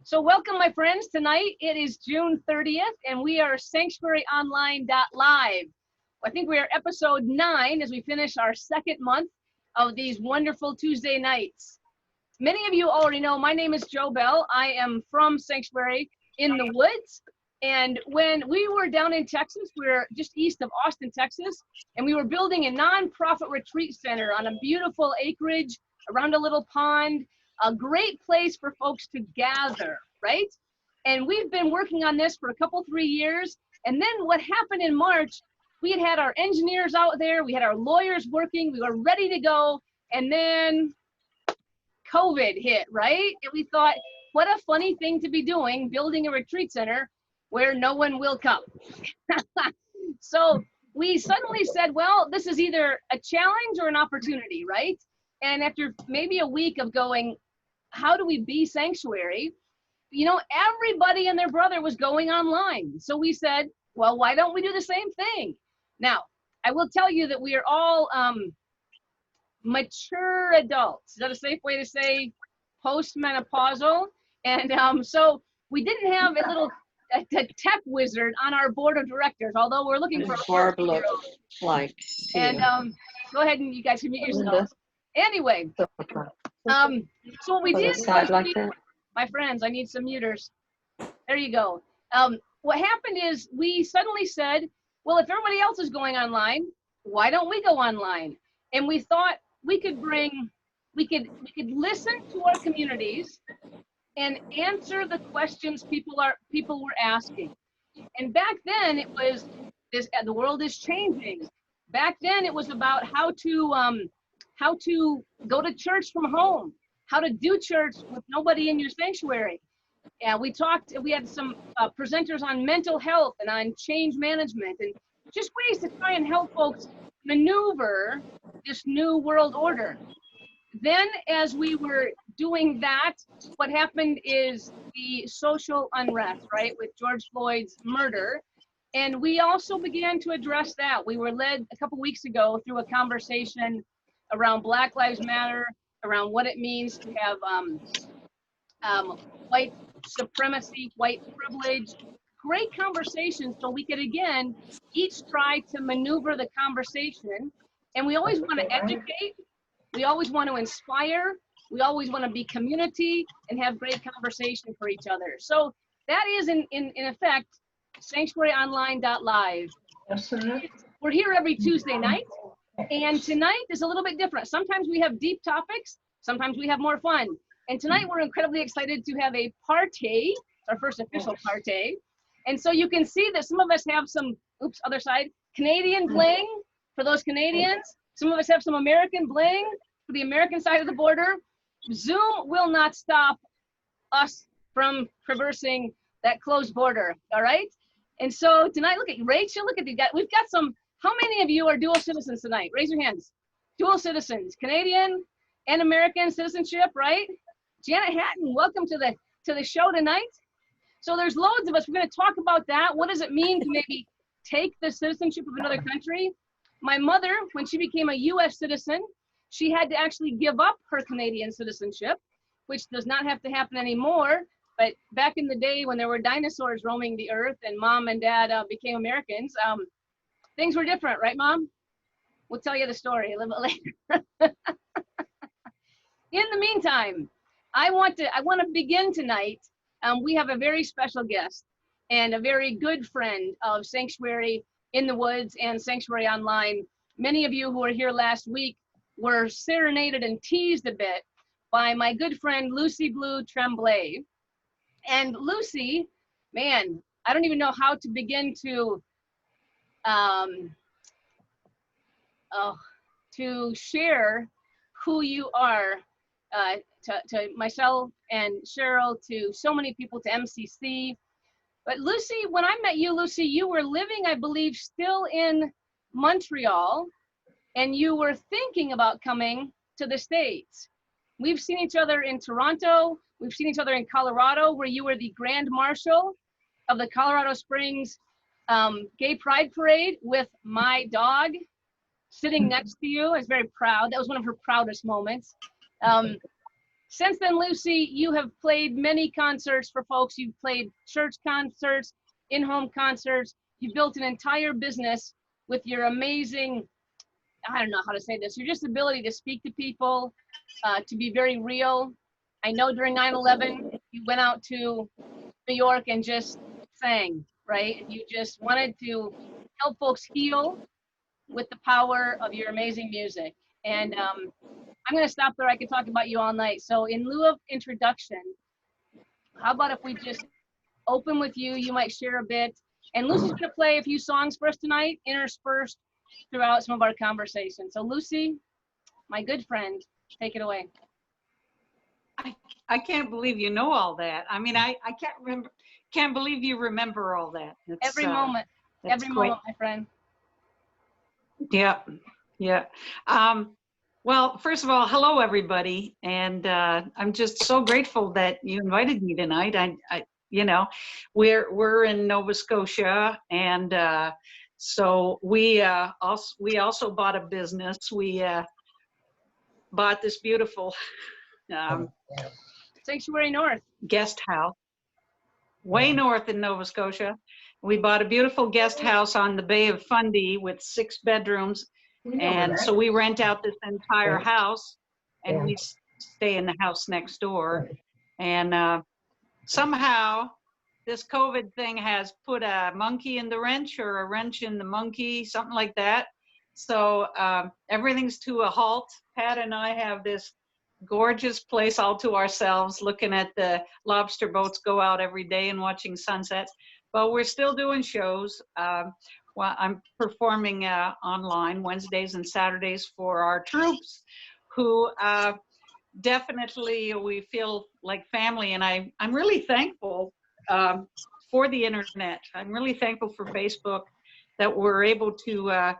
So welcome, my friends. Tonight it is June 30th, and we are sanctuaryonline.live. I think we are episode 9 as we finish our second month of these wonderful Tuesday nights. Many of you already know my name is Jo Bell. I am from Sanctuary in the Woods. And when we were down in Texas, we were just east of Austin, Texas, and we were building a nonprofit retreat center on a beautiful acreage around a little pond, a great place for folks to gather, right? And we've been working on this for a couple, 3 years. And then what happened in March, we had our engineers out there, we had our lawyers working, we were ready to go, and then COVID hit, right? And we thought, what a funny thing to be doing, building a retreat center where no one will come. So we suddenly said, well, this is either a challenge or an opportunity, right? And after maybe a week of going, how do we be Sanctuary? You know, everybody and their brother was going online. So we said, well, why don't we do the same thing? Now, I will tell you that we are all mature adults. Is that a safe way to say postmenopausal? And so we didn't have a tech wizard on our board of directors, although we're looking for a Barb looks like. And go ahead and you guys can mute yourselves. Anyway, so what we did was my friends, I need some muters. There you go. What happened is we suddenly said, well, if everybody else is going online, why don't we go online? And we thought we could listen to our communities and answer the questions people were asking. And back then it was this, the world is changing. Back then it was about how to go to church from home, how to do church with nobody in your sanctuary. And we had some presenters on mental health and on change management and just ways to try and help folks maneuver this new world order. Then as we were doing that, what happened is the social unrest, right, with George Floyd's murder. And we also began to address that. We were led a couple weeks ago through a conversation around Black Lives Matter, around what it means to have white supremacy, white privilege, great conversations so we could, again, each try to maneuver the conversation. And we always want to educate, we always want to inspire, we always want to be community and have great conversation for each other. So that is in effect, sanctuaryonline.live. We're here every Tuesday night. And tonight is a little bit different. Sometimes we have deep topics, sometimes we have more fun. And tonight we're incredibly excited to have a party, our first official party. And so you can see that some of us have some, oops, other side, Canadian bling for those Canadians. Some of us have some American bling for the American side of the border. Zoom will not stop us from traversing that closed border, all right? And so tonight, look at Rachel, look at you guys. We've got some. How many of you are dual citizens tonight? Raise your hands. Dual citizens, Canadian and American citizenship, right? Janet Hatton, welcome to the show tonight. So there's loads of us. We're going to talk about that. What does it mean to maybe take the citizenship of another country? My mother, when she became a U.S. citizen, she had to actually give up her Canadian citizenship, which does not have to happen anymore. But back in the day when there were dinosaurs roaming the earth and mom and dad became Americans, things were different, right, Mom? We'll tell you the story a little bit later. In the meantime, I want to begin tonight. We have a very special guest and a very good friend of Sanctuary in the Woods and Sanctuary Online. Many of you who were here last week were serenaded and teased a bit by my good friend Lucie Blue Tremblay. And Lucie, man, I don't even know how to begin to share who you are to myself and Cheryl, to so many people, to MCC. But Lucie, when I met you, Lucie, you were living, I believe, still in Montreal, and you were thinking about coming to the States. We've seen each other in Toronto. We've seen each other in Colorado, where you were the Grand Marshal of the Colorado Springs Gay Pride Parade with my dog sitting next to you. I was very proud. That was one of her proudest moments. Since then, Lucie, you have played many concerts for folks. You've played church concerts, in-home concerts. You built an entire business with your amazing, I don't know how to say this, your just ability to speak to people, to be very real. I know during 9/11, you went out to New York and just sang, right? You just wanted to help folks heal with the power of your amazing music. And I'm going to stop there. I could talk about you all night. So in lieu of introduction, how about if we just open with you? You might share a bit. And Lucie's going to play a few songs for us tonight, interspersed throughout some of our conversation. So Lucie, my good friend, take it away. I can't believe you know all that. I mean, I can't believe you remember all that. Every moment, my friend. Yeah, yeah. Well, first of all, hello everybody, and I'm just so grateful that you invited me tonight. You know, we're in Nova Scotia, and so we also bought a business. We bought this beautiful Sanctuary North guest house, way north in Nova Scotia. We bought a beautiful guest house on the Bay of Fundy with 6 bedrooms. And so we rent out this entire house, and we stay in the house next door. And somehow this COVID thing has put a monkey in the wrench, or a wrench in the monkey, something like that. So everything's to a halt. Pat and I have this gorgeous place all to ourselves, looking at the lobster boats go out every day and watching sunsets. But we're still doing shows. Well, I'm performing online Wednesdays and Saturdays for our troops, who definitely we feel like family. And I'm really thankful for the internet. I'm really thankful for Facebook, that we're able to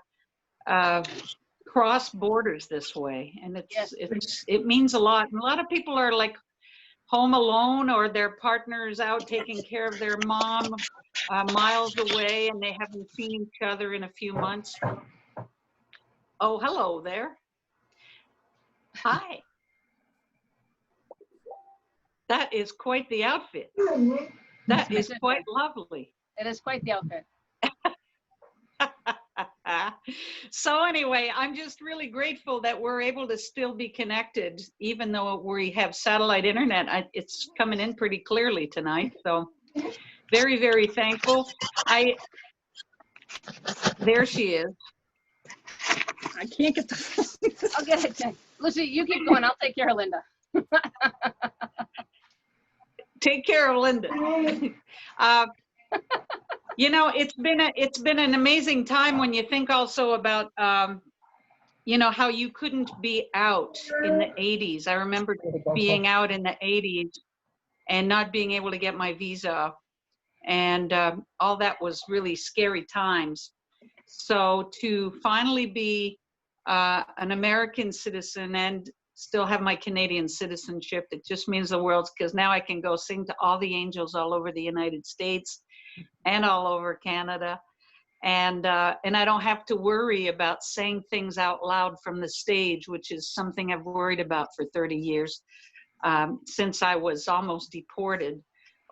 cross borders this way. And it means a lot. And a lot of people are like home alone, or their partner's out taking care of their mom miles away, and they haven't seen each other in a few months. Oh, hello there. Hi. That is quite the outfit. That is quite lovely. It is quite the outfit. So anyway, I'm just really grateful that we're able to still be connected, even though we have satellite internet. It's coming in pretty clearly tonight, so very, very thankful. There she is. I can't get the I'll get it. Lucie, you keep going. I'll take care of Linda. Take care of Linda. You know, it's been an amazing time when you think also about you know, how you couldn't be out in the 80s. I remember being out in the 80s and not being able to get my visa, and all that was really scary times. So to finally be an American citizen and still have my Canadian citizenship, it just means the world, because now I can go sing to all the angels all over the United States and all over Canada. And I don't have to worry about saying things out loud from the stage, which is something I've worried about for 30 years, since I was almost deported.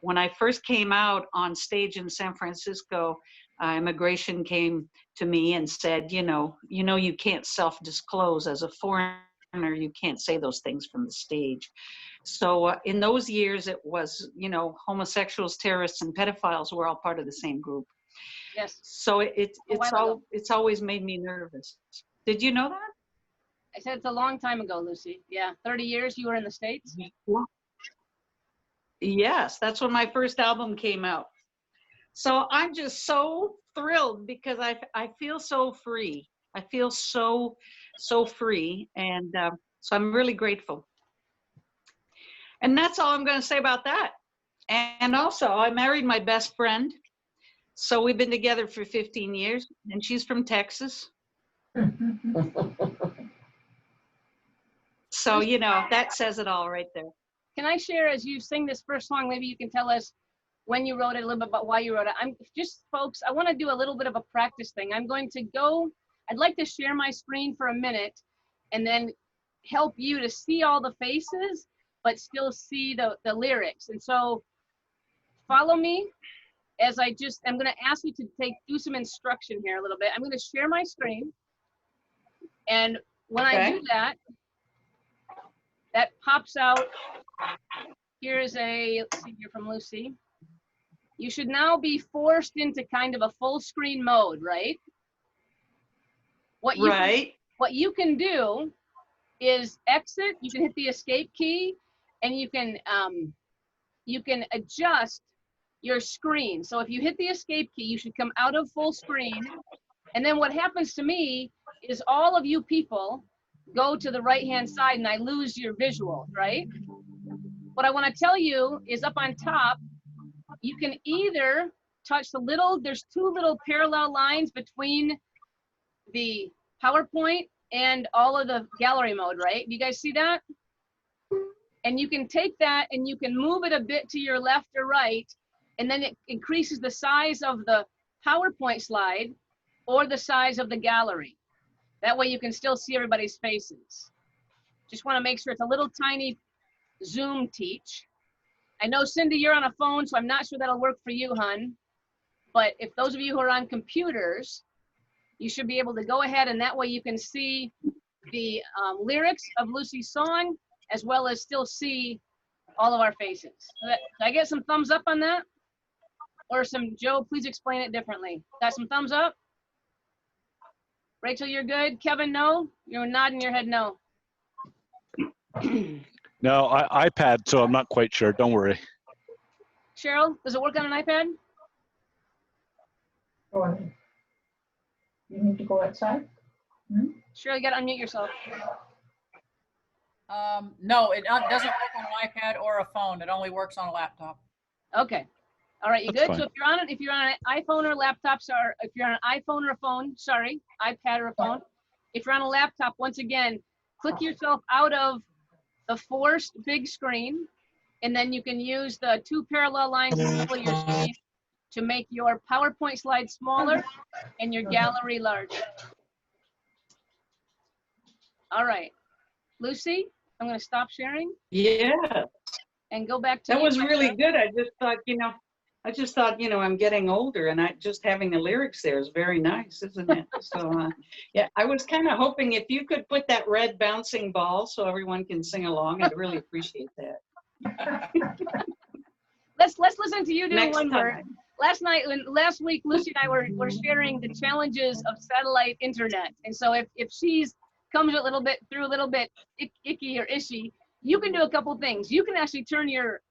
When I first came out on stage in San Francisco, immigration came to me and said, you know, you can't self-disclose as a foreigner. You can't say those things from the stage. So in those years, it was, you know, homosexuals, terrorists, and pedophiles were all part of the same group. Yes. So it's always made me nervous. Did you know that? I said it's a long time ago, Lucie. Yeah, 30 years you were in the States? Yes, that's when my first album came out. So I'm just so thrilled, because I feel so free. I feel so free, and so I'm really grateful. And that's all I'm going to say about that. And also, I married my best friend. So we've been together for 15 years, and she's from Texas. So, you know, that says it all right there. Can I share, as you sing this first song, maybe you can tell us when you wrote it, a little bit about why you wrote it. I'm just, folks, I want to do a little bit of a practice thing. I'm going to go, I'd like to share my screen for a minute and then help you to see all the faces. but still see the lyrics. And so follow me as I'm going to ask you to do some instruction here a little bit. I'm going to share my screen. And when I do that, that pops out. Here's let's see here from Lucy. You should now be forced into kind of a full screen mode, right? What you can do is exit. You can hit the escape key, and you can adjust your screen. So if you hit the escape key, you should come out of full screen. And then what happens to me is all of you people go to the right-hand side, and I lose your visual, right? What I want to tell you is up on top, you can either touch there's two little parallel lines between the PowerPoint and all of the gallery mode, right? You guys see that? And you can take that and you can move it a bit to your left or right, and then it increases the size of the PowerPoint slide or the size of the gallery. That way you can still see everybody's faces. Just want to make sure it's a little tiny Zoom teach. I know, Cindy, you're on a phone, so I'm not sure that'll work for you, hon. But if those of you who are on computers, you should be able to go ahead, and that way you can see the lyrics of Lucy's song, as well as still see all of our faces. Did I get some thumbs up on that? Or some, Joe, please explain it differently. Got some thumbs up? Rachel, you're good? Kevin, no? You're nodding your head no. No, iPad, so I'm not quite sure. Don't worry. Cheryl, does it work on an iPad? Go ahead. You need to go outside? Cheryl, you got to unmute yourself. No, it doesn't work on an iPad or a phone. It only works on a laptop. Okay. All right, you That's good? fine. So if you're on an iPhone or laptop, sorry, if you're on an iPhone or a phone, sorry, iPad or a phone. If you're on a laptop, once again, click yourself out of the forced big screen, and then you can use the two parallel lines in the middle of your screen to make your PowerPoint slide smaller and your gallery larger. All right, Lucy, I'm going to stop sharing. Yeah, And go back to that you. was really good. I just thought, I'm getting older, and just having the lyrics there is very nice, isn't it? So, yeah, I was kind of hoping if you could put that red bouncing ball so everyone can sing along, I'd really appreciate that. Let's listen to you do Next one more. time. Last week, Lucy and I were sharing the challenges of satellite internet, and so if she's comes a little bit icky or ishy, you can do a couple things. You can actually turn your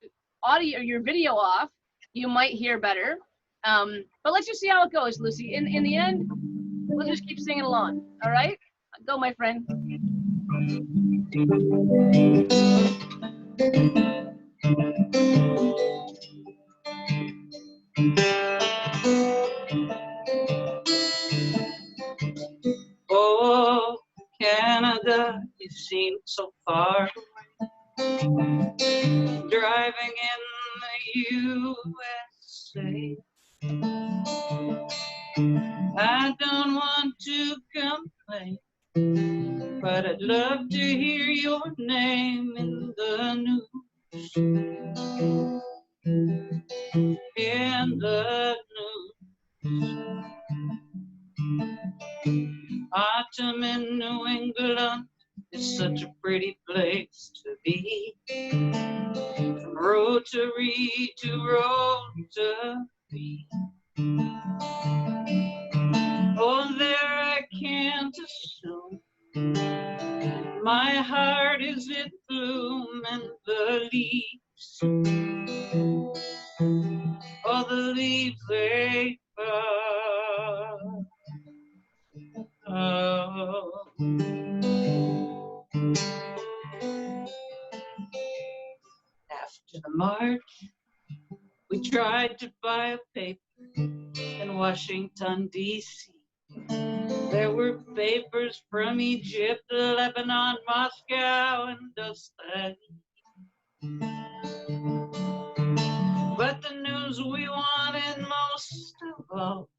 audio or your video off. You might hear better. But let's just see how it goes, Lucy. In the end, we'll just keep singing along. All right? Go, my friend. Oh, Canada, you seem so far away. Driving in the USA. I don't want to complain, but I'd love to hear your name in the news. In the news. Autumn in New England is such a pretty place to be. From Rotary to Rotary. Oh, there I can't assume. My heart is in bloom, and the leaves, oh, the leaves they fall. Oh. After the march, we tried to buy a paper in Washington, D.C. There were papers from Egypt, Lebanon, Moscow, and Dusty. But the news we wanted most of all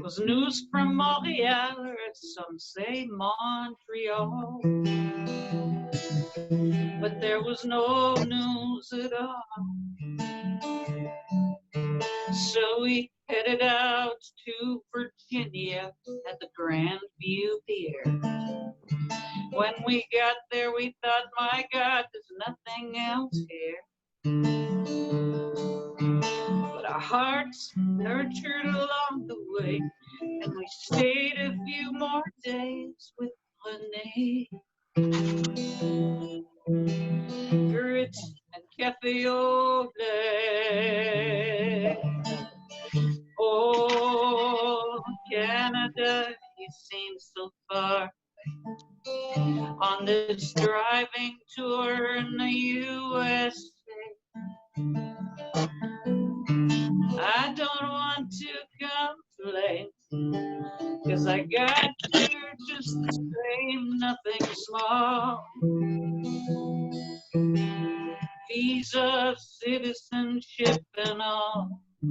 was news from Montreal, or as some say, Montreal. but there was no news at all. So we headed out to Virginia at the Grand View Pier. When we got there, we thought, my God, there's nothing else here. But our hearts nurtured along the way, and we stayed a few more days with Lene. Grits and cafe au lait. Oh, Canada, you seem so far on this driving tour in the USA. I don't want to complain, 'cause I got here just the same, nothing small. Visa, citizenship, and all. We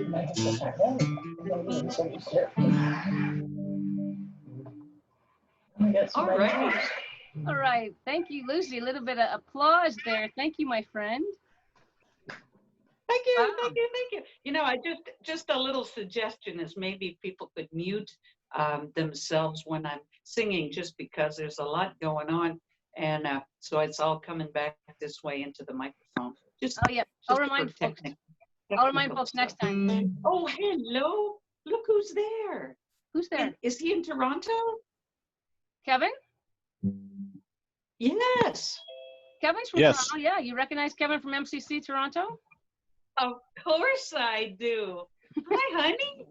might have to start there. Maybe so we should. We got All somebody right. else. All right. Thank you, Lucy. A little bit of applause there. Thank you, my friend. Thank you, Wow. thank you, thank you. You know, I just a little suggestion is maybe people could mute themselves when I'm singing, just because there's a lot going on, and so it's all coming back this way into the microphone. Just, Oh, yeah. I'll just remind for folks. I'll remind technical folks next stuff. time. Oh, hello. Look who's there. Who's there? Is he in Toronto? Kevin? Yes. Kevin's from Yes. Toronto. Yeah, you recognize Kevin from MCC Toronto? Of course I do. Hi, honey.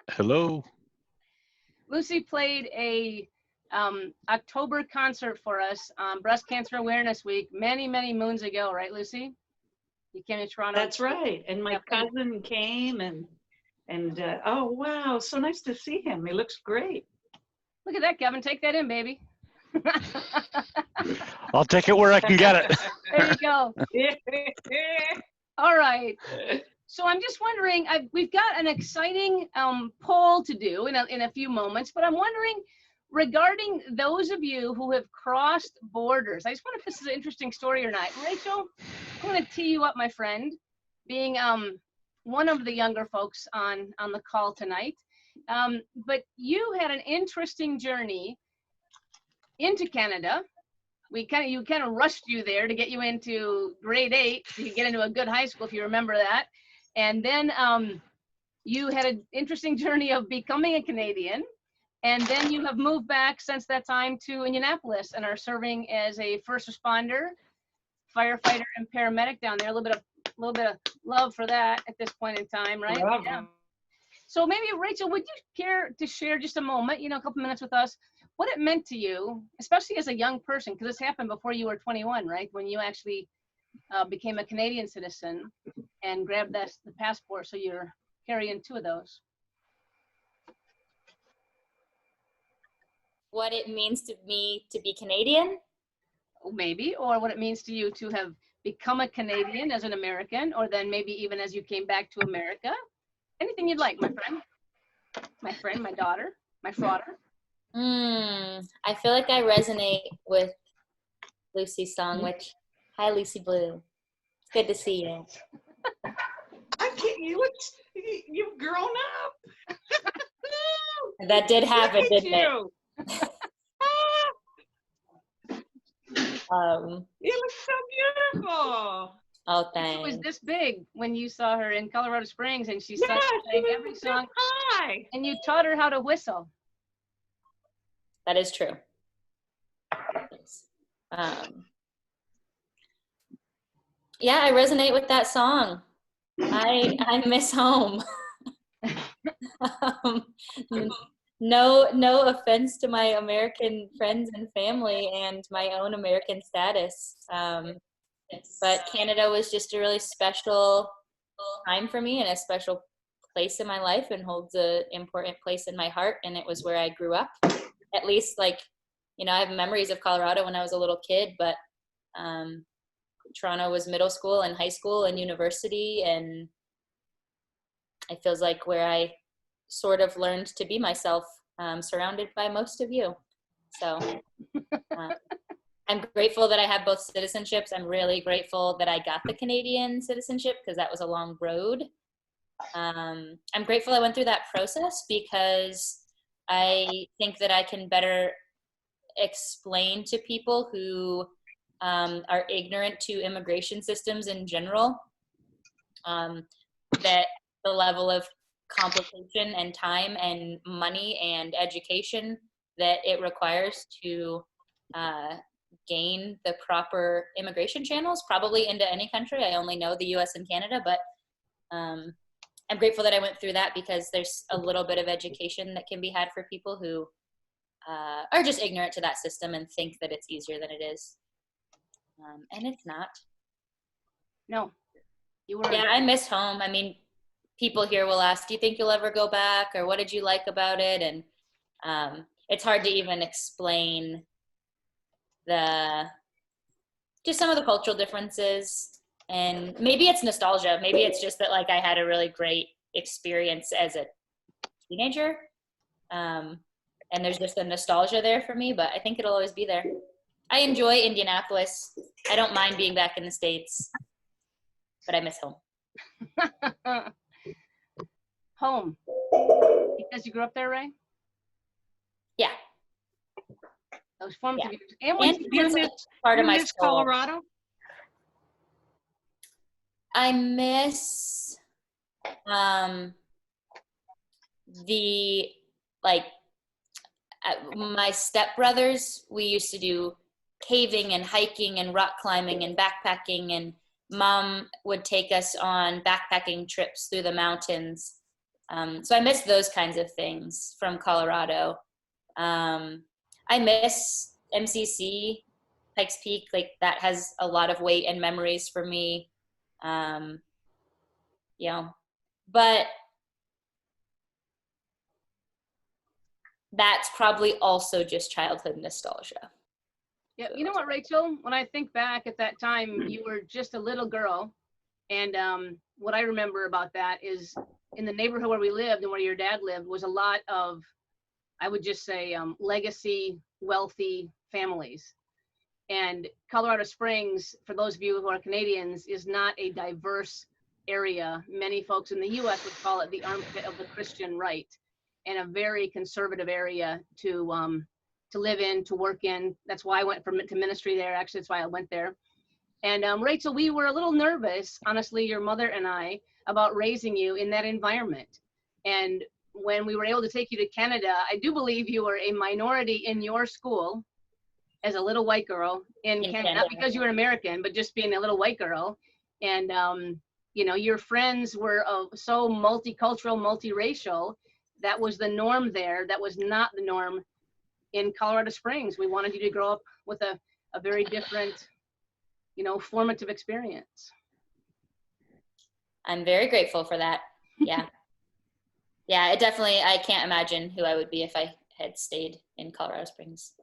Hello. Lucy played a October concert for us on Breast Cancer Awareness Week many, many moons ago, right, Lucy? You came to Toronto. That's right. And my Yeah. cousin came and oh, wow. So nice to see him. He looks great. Look at that, Kevin. Take that in, baby. I'll take it where I can get it. There you go. All right. So I'm just wondering, we've got an exciting poll to do in a few moments, but I'm wondering, regarding those of you who have crossed borders, I just wonder if this is an interesting story or not. Rachel, I'm going to tee you up, my friend, being one of the younger folks on the call tonight. But you had an interesting journey into Canada. You kind of rushed you there to get you into grade 8 so you could get into a good high school, if you remember that. And then you had an interesting journey of becoming a Canadian. And then you have moved back since that time to Indianapolis and are serving as a first responder, firefighter, and paramedic down there. A little bit of love for that at this point in time, right? Bravo. Yeah. So maybe, Rachel, would you care to share just a moment, a couple minutes with us, what it meant to you, especially as a young person, because this happened before you were 21, right? When you actually became a Canadian citizen and grabbed the passport, so you're carrying 2 of those. What it means to me to be Canadian? Maybe, or what it means to you to have become a Canadian as an American, or then maybe even as you came back to America. Anything you'd like, my friend, my daughter, my fraughter. I feel like I resonate with Lucy's song, which, hi, Lucy Blue. It's good to see you. I can't, you've grown up. That did happen, Look at didn't it? you. You look so beautiful. Oh, She thanks. was this big when you saw her in Colorado Springs, and she Yeah, sang every song, Hi. and you taught her how to whistle. That is true. Yeah, I resonate with that song. I miss home. No offense to my American friends and family and my own American status. But Canada was just a really special time for me and a special place in my life, and holds an important place in my heart. And it was where I grew up. At least, I have memories of Colorado when I was a little kid, but Toronto was middle school and high school and university, and it feels like where I sort of learned to be myself, surrounded by most of you. So I'm grateful that I have both citizenships. I'm really grateful that I got the Canadian citizenship because that was a long road. I'm grateful I went through that process because I think that I can better explain to people who are ignorant to immigration systems in general, that the level of complication and time and money and education that it requires to gain the proper immigration channels, probably into any country. I only know the US and Canada, but I'm grateful that I went through that because there's a little bit of education that can be had for people who are just ignorant to that system and think that it's easier than it is. And it's not. No, you were. Yeah, I miss home. I mean, people here will ask, do you think you'll ever go back? Or what did you like about it? And it's hard to even explain just some of the cultural differences. And maybe it's nostalgia. Maybe it's just that like I had a really great experience as a teenager. And there's just a nostalgia there for me, but I think it'll always be there. I enjoy Indianapolis. I don't mind being back in the States, but I miss home. Home. Because you grew up there, Ray? Yeah. Those formative years. And And when it's Part of you my miss soul. Colorado? I miss my stepbrothers. We used to do caving and hiking and rock climbing and backpacking, and Mom would take us on backpacking trips through the mountains. So I miss those kinds of things from Colorado. I miss MCC, Pikes Peak. Like that has a lot of weight and memories for me. But that's probably also just childhood nostalgia. Yeah, you know what, Rachel? When I think back at that time, you were just a little girl. And what I remember about that is in the neighborhood where we lived and where your dad lived was a lot of, I would just say, legacy, wealthy families. And Colorado Springs, for those of you who are Canadians, is not a diverse area. Many folks in the US would call it the armpit of the Christian right, and a very conservative area to live in, to work in. That's why I went to ministry there. Actually, that's why I went there. And Rachel, we were a little nervous, honestly, your mother and I, about raising you in that environment. And when we were able to take you to Canada, I do believe you were a minority in your school as a little white girl in Canada, not because you were American, but just being a little white girl. And, your friends were so multicultural, multiracial. That was the norm there. That was not the norm in Colorado Springs. We wanted you to grow up with a very different, formative experience. I'm very grateful for that. Yeah. Yeah, it definitely, I can't imagine who I would be if I had stayed in Colorado Springs.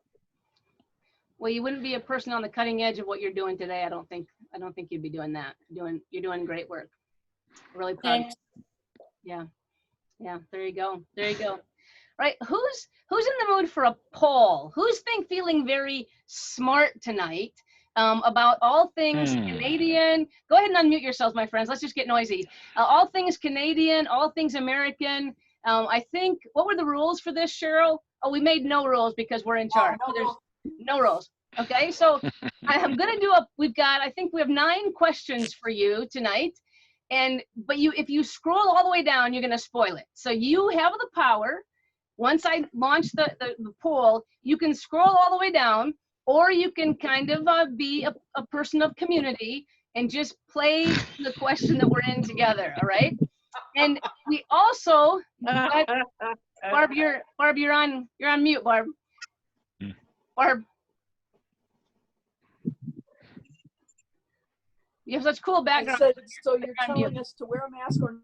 Well, you wouldn't be a person on the cutting edge of what you're doing today. I don't think you'd be doing that. You're doing great work. Really proud. Thanks. Yeah. There you go. Right. Who's in the mood for a poll? Who's feeling very smart tonight about all things Canadian? Go ahead and unmute yourselves, my friends. Let's just get noisy. All things Canadian, all things American. I think, what were the rules for this, Cheryl? Oh, we made no rules because we're in charge. So there's no rules. Okay, so I'm gonna do I think we have 9 questions for you tonight. But if you scroll all the way down, you're gonna spoil it. So you have the power. Once I launch the poll, you can scroll all the way down, or you can kind of be a person of community and just play the question that we're in together, all right? And we also, Barb, you're on mute, Barb. Barb. You have such cool background. So you're telling us to wear a mask or?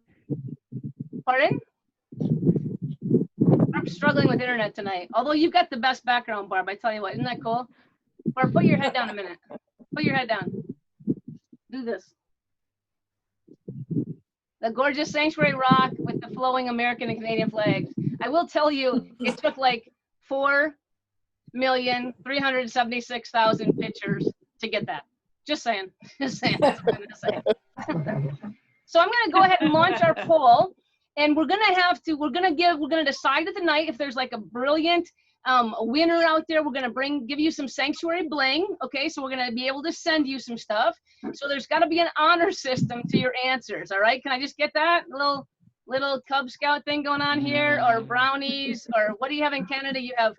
Pardon? I'm struggling with internet tonight. Although you've got the best background, Barb. I tell you what, isn't that cool? Barb, put your head down a minute. Put your head down. Do this. the gorgeous Sanctuary Rock with the flowing American and Canadian flags. I will tell you, it took like 4,376,000 pictures to get that. Just saying. Just saying. That's what I'm gonna say. So I'm gonna go ahead and launch our poll, and we're gonna decide at the night if there's like a brilliant winner out there. We're gonna give you some sanctuary bling. Okay, so we're gonna be able to send you some stuff. So there's got to be an honor system to your answers. All right, can I just get that little Cub Scout thing going on here, or brownies, or what do you have in Canada? You have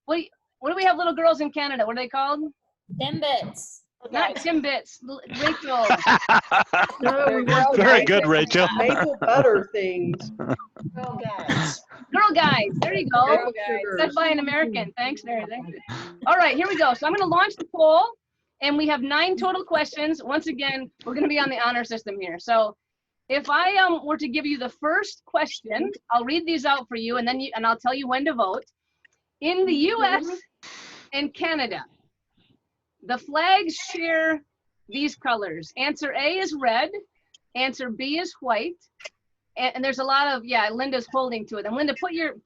what do we have, little girls in Canada? What are they called? Timbits. Not Timbits. Rachel. No, we want the Very good, Rachel. maple butter things. Girl guys. There you go. Maple sugars. Said by an American. Thanks, Mary. Thanks. All right, here we go. So I'm going to launch the poll, and we have 9 total questions. Once again, we're going to be on the honor system here. So if I were to give you the first question, I'll read these out for you, and then I'll tell you when to vote. In the U.S. and Canada, the flags share these colors. Answer A is red. Answer B is white. And there's a lot of, yeah, Linda's holding to it. And Linda, put your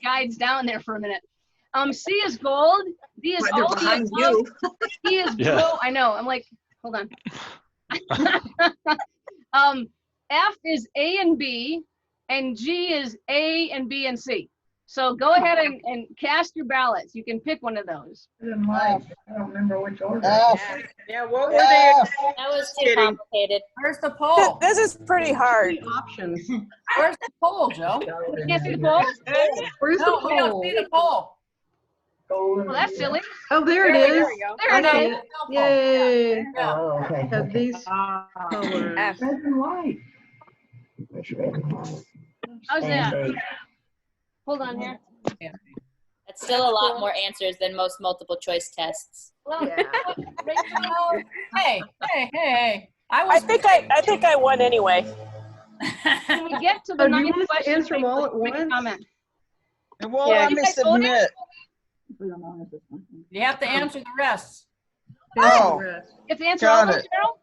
guides down there for a minute. C is gold. D is all the above. E is blue. Yeah. I know. I'm like, hold on. F is A and B, and G is A and B and C. So go ahead and cast your ballots. You can pick one of those. I don't remember which order. Yeah, what were they? That was too complicated. Where's the poll? This is pretty hard. Options. Where's the poll, Joe? You can't see the poll? Where's No, the we don't poll? see the poll. Well, that's silly. Oh, there it There is. we go. There it I see is. it. Yay. Yeah. Oh, okay. Have these colors. F. Red and white. Which red and white? How's that? Hold on here. That's still a lot more answers than most multiple choice tests. Well, Oh, hey. I think I won anyway. Can we get to the Oh, do you ninth want us to question? answer them all at Make a once? comment. Well, Yeah. let me You guys voted? submit. You have to answer the rest. Oh. You have to answer all of Got them, it. Cheryl?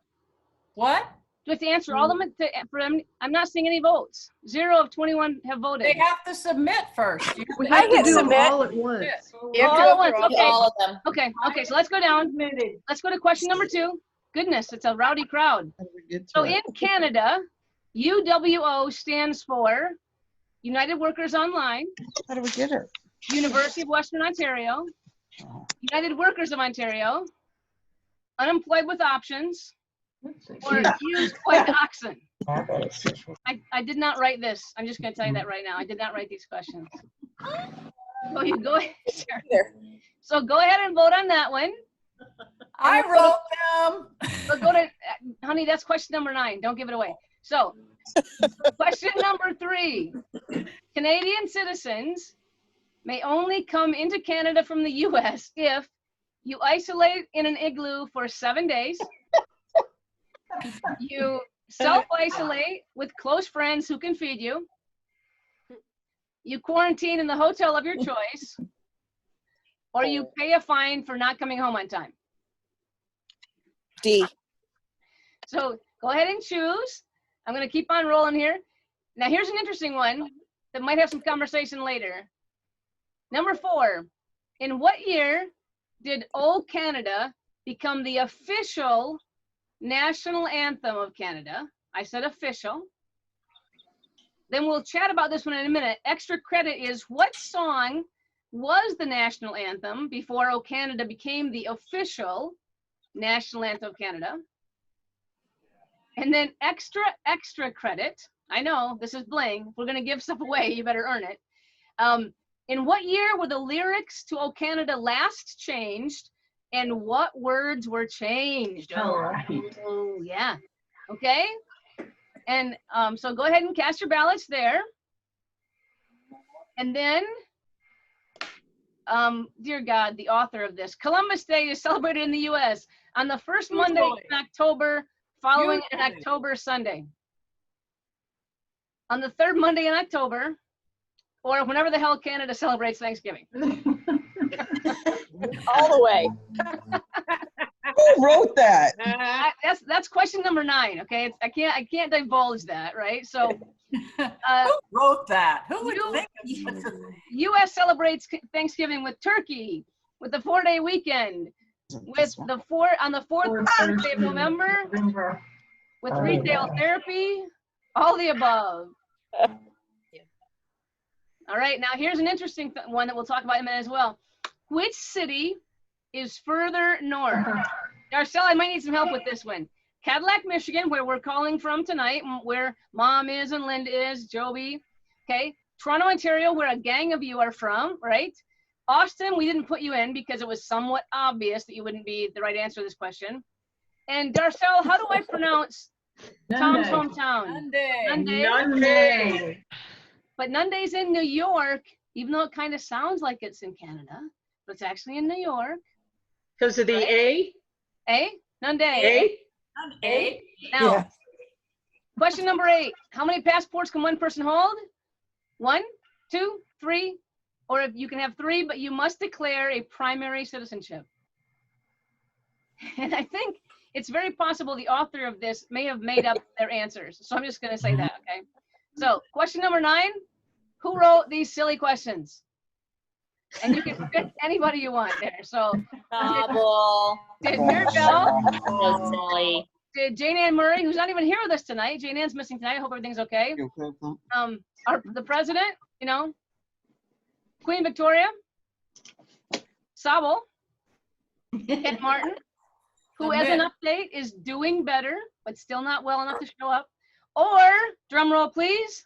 What? Do you have to answer all of them? I'm not seeing any votes. 0 of 21 have voted. They have to submit first. You We I have to hit do them submit. all at once. You have to All go at through once, all- okay. All of them. Okay, so let's go down. submitted. Let's go to question number 2. Goodness, it's a rowdy crowd. How do we get to So it? in Canada, UWO stands for United Workers Online, How do we get it? University of Western Ontario, United Workers of Ontario, Unemployed with Options, or Used White Oxen. I did not write this. I'm just going to tell you that right now. I did not write these questions. Oh, you go ahead. Sure. So go ahead and vote on that one. I wrote them. So go to, honey, that's question number 9. Don't give it away. So question number 3. Canadian citizens may only come into Canada from the US if you isolate in an igloo for 7 days, you self-isolate with close friends who can feed you, you quarantine in the hotel of your choice, or you pay a fine for not coming home on time. D. So go ahead and choose. I'm going to keep on rolling here. Now here's an interesting one that might have some conversation later. Number 4, in what year did O Canada become the official national anthem of Canada? I said official. Then we'll chat about this one in a minute. Extra credit is what song was the national anthem before O Canada became the official national anthem of Canada? And then extra credit. I know this is bling. If we're gonna give stuff away, you better earn it. In what year were the lyrics to O Canada last changed, and what words were changed? Oh yeah. Okay. And so go ahead and cast your ballots there. And then, dear God, the author of this, Columbus Day is celebrated in the U.S. on the first Monday in October, following an October Sunday. On the third Monday in October, or whenever the hell Canada celebrates Thanksgiving. All the way. Who wrote that? That's question number 9. Okay, I can't divulge that, right? So, Who wrote that? Who would you- think of such a thing? U.S. celebrates Thanksgiving with turkey, with the 4-day weekend, with on the fourth Thursday of November, with retail therapy, all the above. All right, now here's an interesting one that we'll talk about in a minute as well. Which city is further north? Darcel, I might need some help with this one. Cadillac, Michigan, where we're calling from tonight, where Mom is and Linda is, Joby. Okay, Toronto, Ontario, where a gang of you are from, right? Austin, we didn't put you in because it was somewhat obvious that you wouldn't be the right answer to this question. And Darcel, how do I pronounce Tom's hometown? Nunde. But Nunde's in New York, even though it kind of sounds like it's in Canada, but it's actually in New York. Because of the A? Eh? Nunde. A? Now, Yeah. question number 8. How many passports can one person hold? 1, 2, 3, or if you can have 3, but you must declare a primary citizenship. And I think it's very possible the author of this may have made up their answers. So I'm just going to say that, okay? So question number 9, who wrote these silly questions? And you can pick anybody you want there. So Novel. did Mirabelle, So silly. did Jane Ann Murray, who's not even here with us tonight. Jane Ann's missing tonight. I hope everything's okay. The president, you know, Queen Victoria, Sable, Kent Martin, who as an update is doing better, but still not well enough to show up. Or, drum roll please,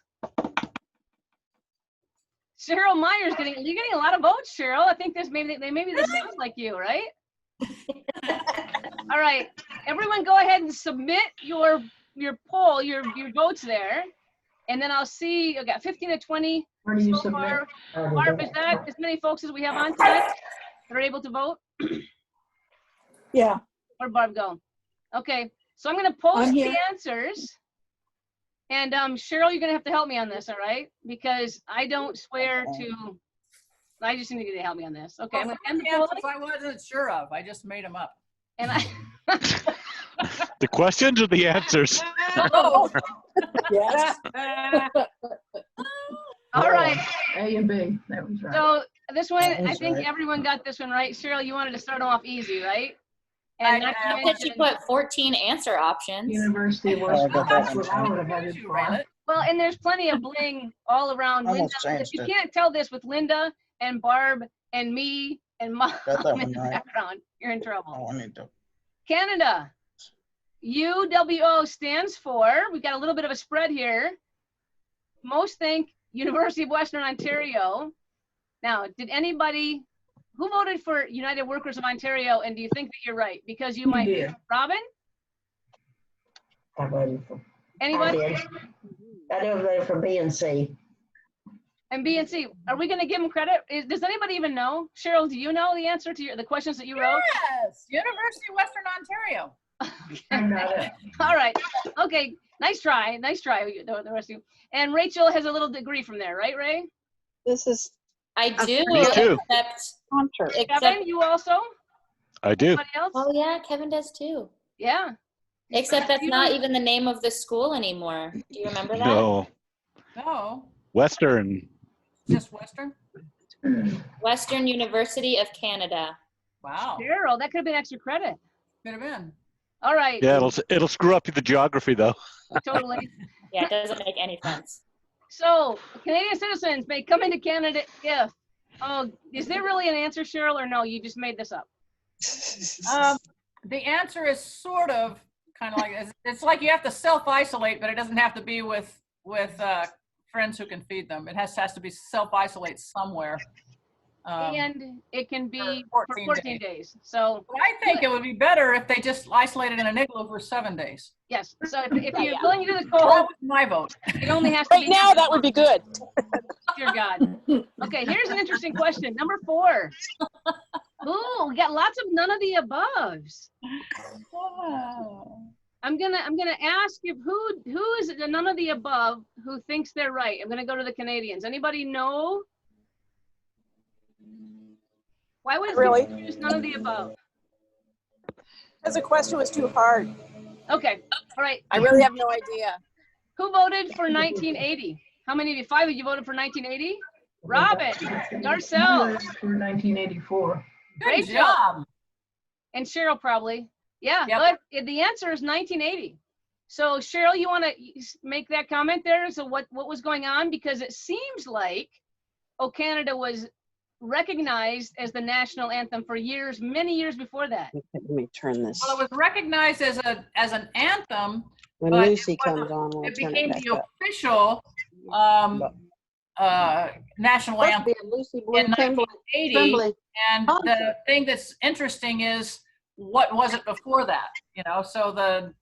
Cheryl Myers you're getting a lot of votes, Cheryl. I think maybe this sounds like you, right? All right, everyone go ahead and submit your poll, your votes there. And then I'll see, I got 15 to 20 so far. Barb, is that as many folks as we have on tonight that are able to vote? Yeah. Where'd Barb go? Okay, so I'm gonna post the answers. And Cheryl, you're gonna have to help me on this, all right? Because I don't swear to, I just need you to help me on this. Okay, I'm gonna end the poll. I wasn't sure of. I just made them up. And I, The questions or the answers? Oh. Yes. all right, A and B, that was right. so this one, That I is think right. everyone got this one right. Cheryl, you wanted to start them off easy, right? And not to How could you mention- put 14 answer options? University of Oh, I got that Wisconsin, one. that's what I would have voted You ran for. it. Well, and there's plenty of bling all around Linda. Almost If changed you it. can't tell this with Linda and Barb and me and Mom Got that in one the right. background, you're in trouble. Oh, I need to. Canada. UWO stands for, we've got a little bit of a spread here. Most think University of Western Ontario. Now, did anybody, who voted for United Workers of Ontario, and do you think that you're right? Because you might, did. Robin? I voted for. Anybody? I voted for B and C. And B and C, are we gonna give them credit? Does anybody even know? Cheryl, do you know the answer to the questions that you wrote? Yes, University of Western Ontario. I got it. All right, okay, nice try, the rest of you. And Rachel has a little degree from there, right, Ray? This is I do, Me too. except, Kevin, you also? I do. Anybody else? oh yeah, Kevin does too. Yeah. Except that's You not don't- even the name of the school anymore. Do you remember that? No, No, Western. just Western. Western University of Canada. Wow, Cheryl, that could have been extra credit. could have been. All right, Yeah, it'll screw up the geography though. totally. Yeah, it doesn't make any sense. So, Canadian citizens may come into Canada if, oh, is there really an answer, Cheryl, or no, you just made this up? The answer is sort of kind of like, it's like you have to self-isolate, but it doesn't have to be with friends who can feed them. It has to be self-isolate somewhere. And it can be for for 14 14 days. So, But I think it would be better if they just isolated in an igloo for 7 days. yes, so if you're willing to do the That cold, was my vote. it only has to right be. now. That would be good. Dear God. Okay, here's an interesting question. Number 4. Ooh, we got lots of none of the aboves. I'm gonna ask if who is the none of the above who thinks they're right. I'm gonna go to the Canadians. Anybody know? Why would Really? people choose none of the above? Because the question was too hard. Okay, all right. I really have no idea. Who voted for 1980? How many of you? 5 of you voted for 1980? Robin, Darcel, For 1984. Good Rachel. job. And Cheryl probably. Yeah, Yep. but the answer is 1980. So Cheryl, you want to make that comment there? So what was going on? Because it seems like "O Canada" was recognized as the national anthem for years, many years before that. Let me turn this. Well, it was recognized as an anthem. When but Lucy it wasn't- comes on, we'll It turn became it back the up. official national anthem Lucy Blue in Tremblay. 1980. And the thing that's interesting is, what was it before that? So the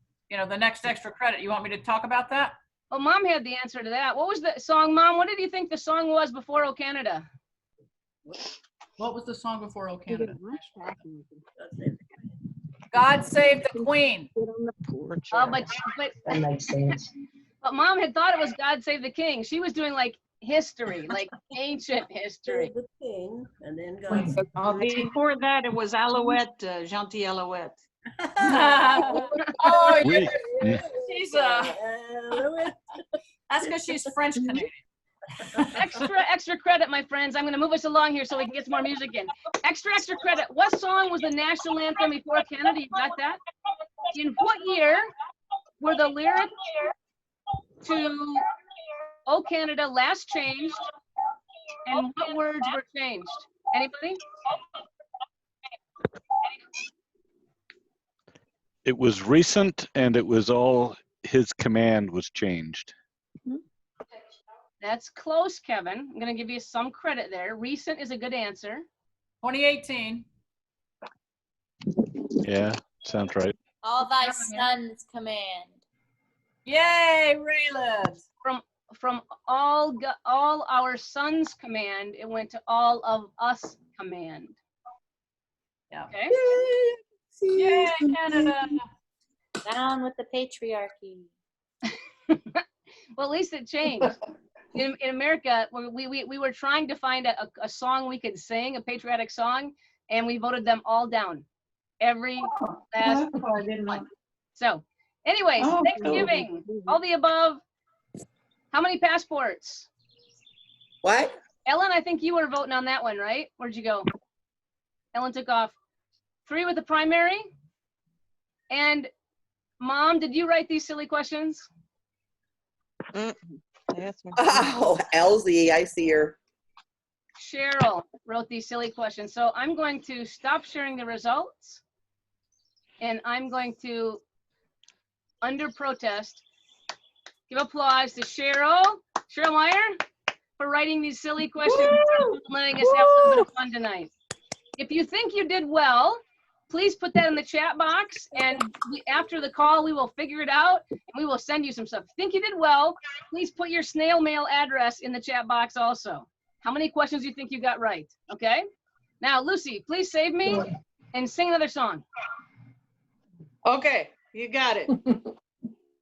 next extra credit. You want me to talk about that? Oh, Mom had the answer to that. What was the song, Mom? What did you think the song was before "O Canada"? What was the song before "O Canada"? God Save the Queen. Oh, That makes sense. but Mom had thought it was "God Save the King." She was doing like history, like ancient history. The king, and then Queen. God. Before that, it was Alouette, Gentil Alouette. Oh, Oui. she's that's because she's French Canadian. Extra credit, my friends. I'm going to move us along here so we can get some more music in. Extra credit. What song was the national anthem before Canada? You got that? In what year were the lyrics to "O Canada" last changed, and what words were changed? Anybody? It was recent, and it was all his command was changed. That's close, Kevin. I'm going to give you some credit there. Recent is a good answer. 2018. Yeah, sounds right. All thy sons command. Yay, Raylan. From all our sons command, it went to all of us command. Yeah. Okay. Yay, Canada. Down with the patriarchy. Well, at least it changed. In America, we were trying to find a song we could sing, a patriotic song, and we voted them all down. Every last one. So, anyways, Thanksgiving, all the above. How many passports? What? Ellen, I think you were voting on that one, right? Where'd you go? Ellen took off. 3 with the primary. And Mom, did you write these silly questions? Oh, Elsie, I see her. Cheryl wrote these silly questions. So I'm going to stop sharing the results. And I'm going to, under protest, give applause to Cheryl Meyer, for writing these silly questions and letting us have a little bit of fun tonight. If you think you did well, please put that in the chat box, and after the call, we will figure it out, and we will send you some stuff. If you think you did well, please put your snail mail address in the chat box also. How many questions do you think you got right? Okay? Now, Lucy, please save me and sing another song. Okay, you got it.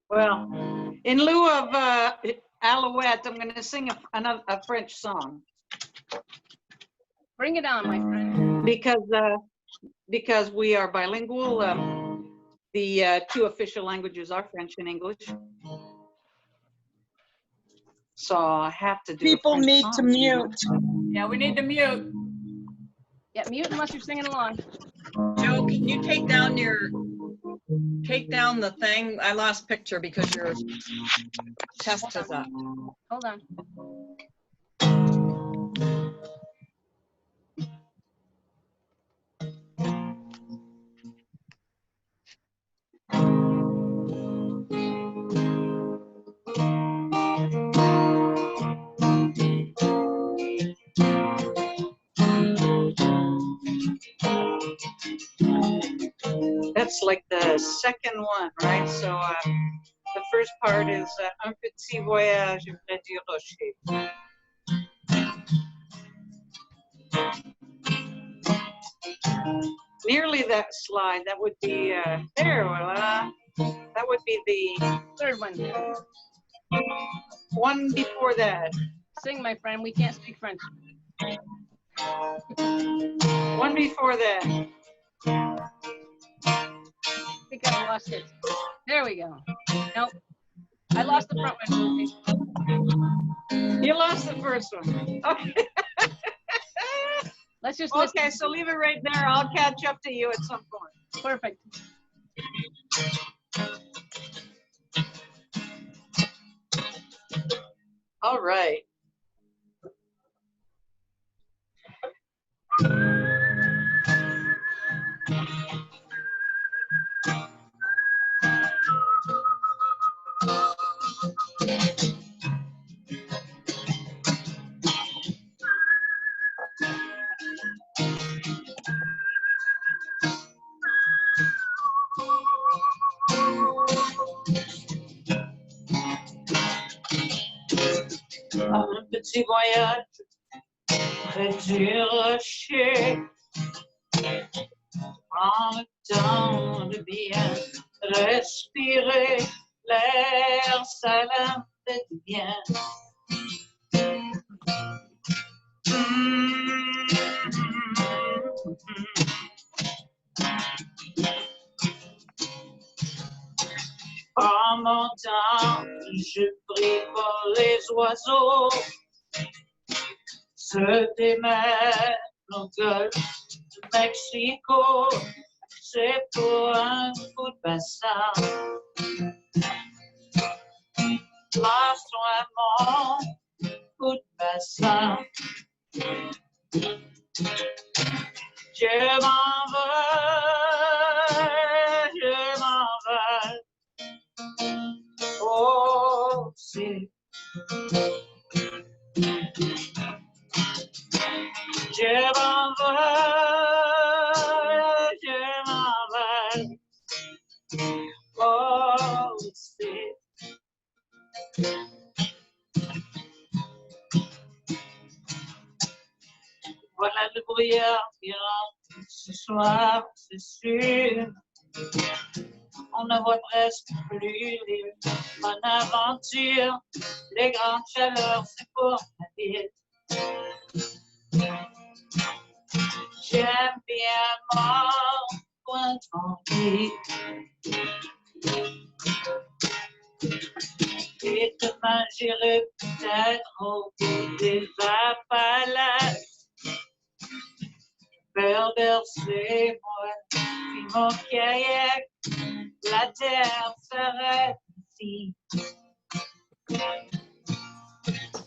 Well, in lieu of Alouette, I'm going to sing a French song. Bring it on, my friend. Because we are bilingual, the 2 official languages are French and English. So I have to do. People need to mute. Yeah, we need to mute. Yeah, mute unless you're singing along. Joe, can you take down the thing? I lost picture because your test is up. Hold on. That's like the second one, right? So the first part is un petit voyage près du rocher. Nearly that slide. That would be there. That would be the Third one. one before that. Sing, my friend. We can't speak French. One before that. think I lost it. There we go. Nope. I lost the front one. You lost the first one. Okay. Let's just listen. Okay, so leave it right there. I'll catch up to you at some point. Perfect. All right. Un petit voyage près du rocher. Prends le temps de bien respirer l'air salin fait du bien. En mon temps, je prie pour les oiseaux. Ceux des mers au golfe de Mexico, c'est pour un coup de bassin. Lâche-toi mon coup de bassin. Je m'en vais aussi. Je m'en vais aussi. Voilà le brouillard qui rentre ce soir, c'est sûr. On ne voit presque plus les bonnes aventures. Les grandes chaleurs, c'est pour la ville. J'aime bien mon coin tranquille. Et demain, j'irai peut-être au bout des appalaches. Faire verser moi, puis mon kayak. La terre s'arrête ici.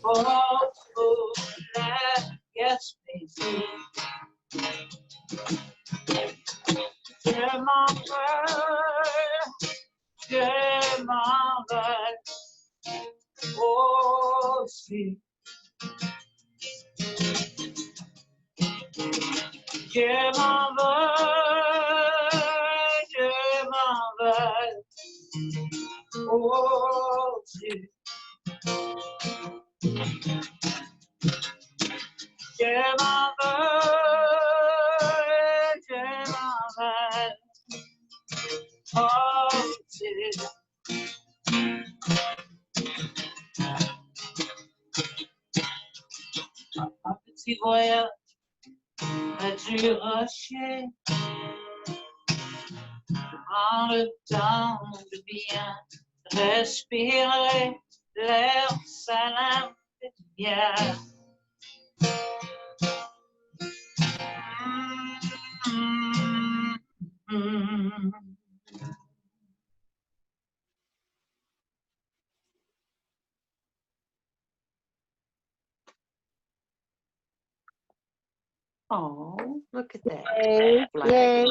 Oh, la Gaspésie. Je m'en vais aussi. Je m'en vais aussi. Je m'en vais aussi. Un petit voyage près du rocher. Prends le temps de bien respirer l'air salin et bien. Oh, look at that. Yay, Flag. yay.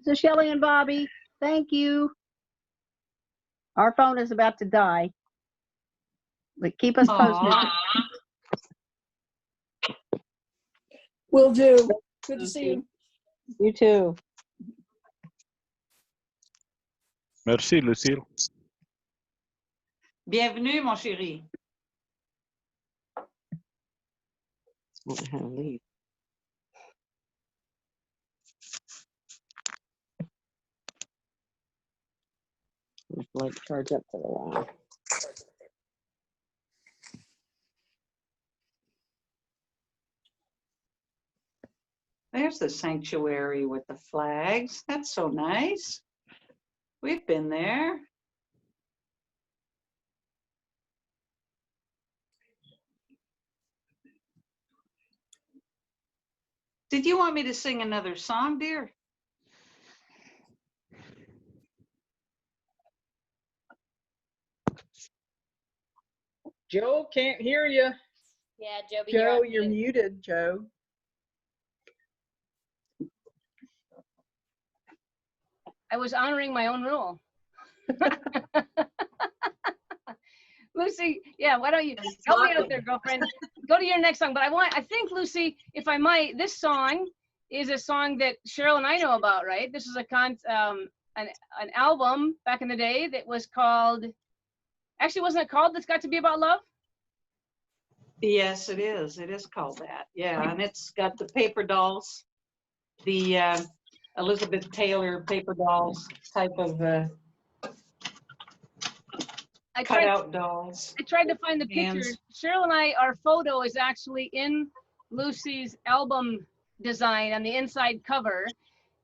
So Shelley and Bobby, thank you. Our phone is about to die. But keep us posted. Aw. Will do. Good to see you. You too. Merci, Lucille. Bienvenue, mon chéri. Won't have to leave. Let it charge up for a while. There's the sanctuary with the flags. That's so nice. We've been there. Did you want me to sing another song, dear? Joe can't hear you. Yeah, Joby, Joe, on you're mute. muted, Joe. I was honoring my own rule. Lucy, yeah, why don't you help me out there, girlfriend? Go to your next song. But I think, Lucy, if I might, this song is a song that Cheryl and I know about, right? This is an album back in the day that was called, actually, wasn't it called It's Got to Be About Love? Yes, it is. It is called that. Yeah, and it's got the paper dolls, the Elizabeth Taylor paper dolls type of cutout dolls. I tried to find the Hands. pictures. Cheryl and I, our photo is actually in Lucy's album design on the inside cover.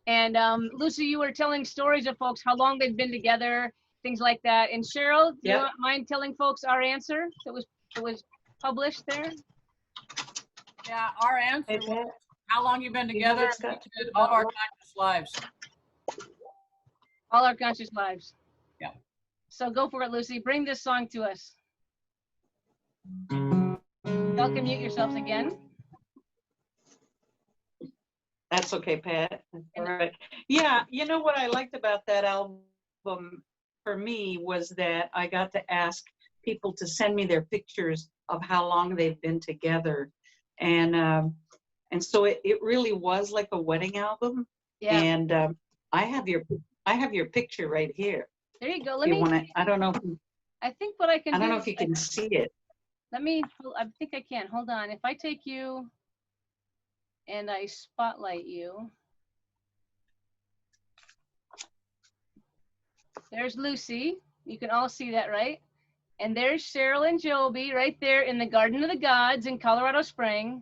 And Lucy, you were telling stories of folks, how long they've been together, things like that. And Cheryl, do you mind telling folks our answer that was published there? Yeah, our answer was how long you've been together, all our conscious lives. All our conscious lives. Yeah. So go for it, Lucy. Bring this song to us. Y'all can mute yourselves again. That's okay, Pat. All right. Yeah, you know what I liked about that album for me was that I got to ask people to send me their pictures of how long they've been together. And so it really was like a wedding album. Yeah. And I have your picture right here. There you go. I don't know. I think what I can do. I don't know if you can see it. I think I can. Hold on. If I take you and I spotlight you. There's Lucy. You can all see that, right? And there's Cheryl and Joby right there in the Garden of the Gods in Colorado Springs.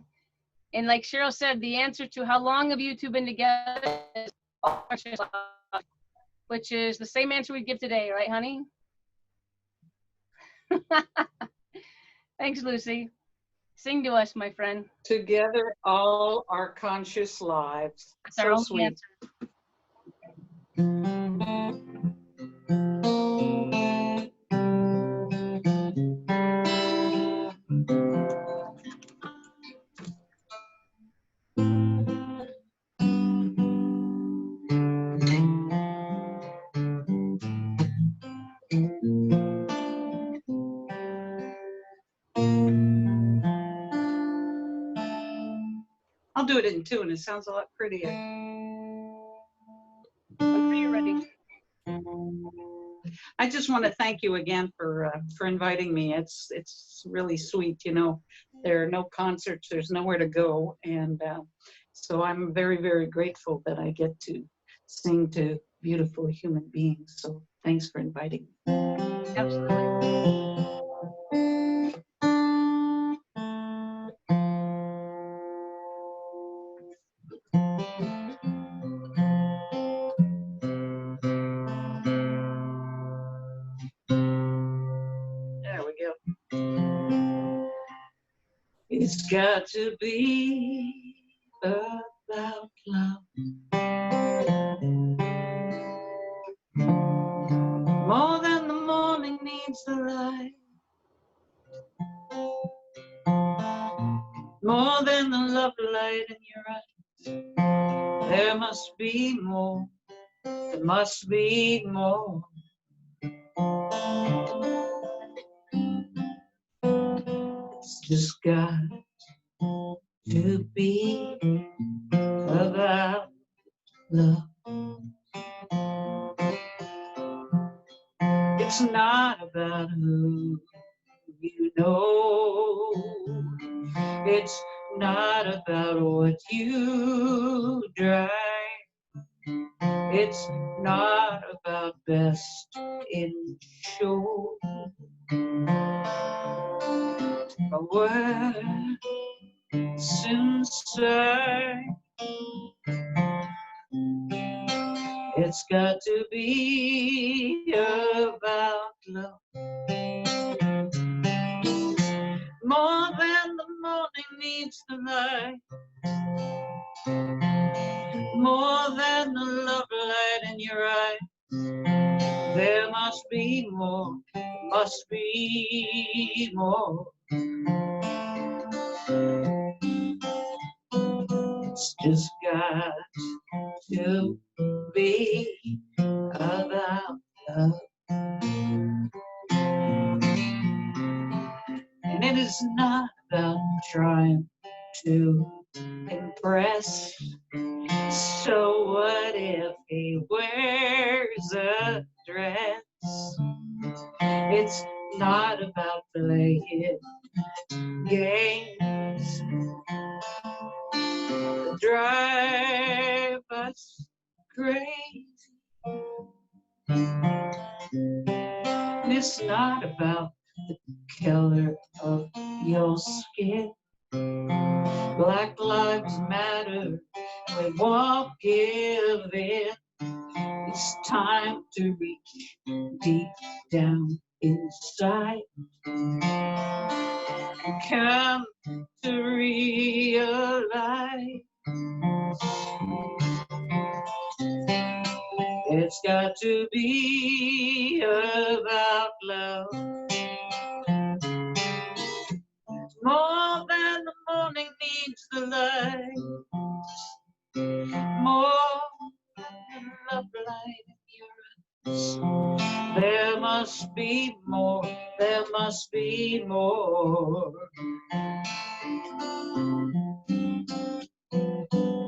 And like Cheryl said, the answer to how long have you two been together is which is the same answer we give today, right, honey? Thanks, Lucy. Sing to us, my friend. Together all our conscious lives. That's our So only sweet. I'll do it in tune. It sounds a lot prettier. Whenever you're ready. I just want to thank you again for inviting me. It's really sweet. You know, there are no concerts. There's nowhere to go, and so I'm very, very grateful that I get to sing to beautiful human beings. So thanks for inviting me. Absolutely. There we go. It's got to be about love. More than the morning needs the light. More than the love light in your eyes. There must be more. There must be more. It's just got to be about love. It's not about who you know. It's not about what you drive. It's not about best in show. A word inside. It's It's got to be about love. More than the morning needs the light, more than the love light in your eye. There must be more, must be more. It's just got to be about love. And it is not about trying to impress. So what if he wears a dress? It's not about playing games that drive us crazy. It's not about the color of your skin. Black lives matter, we won't give in. It's time to reach deep down inside and come to realize it's got to be about love. More than the morning needs the light, more than love light in your eyes. There must be more, there must be more.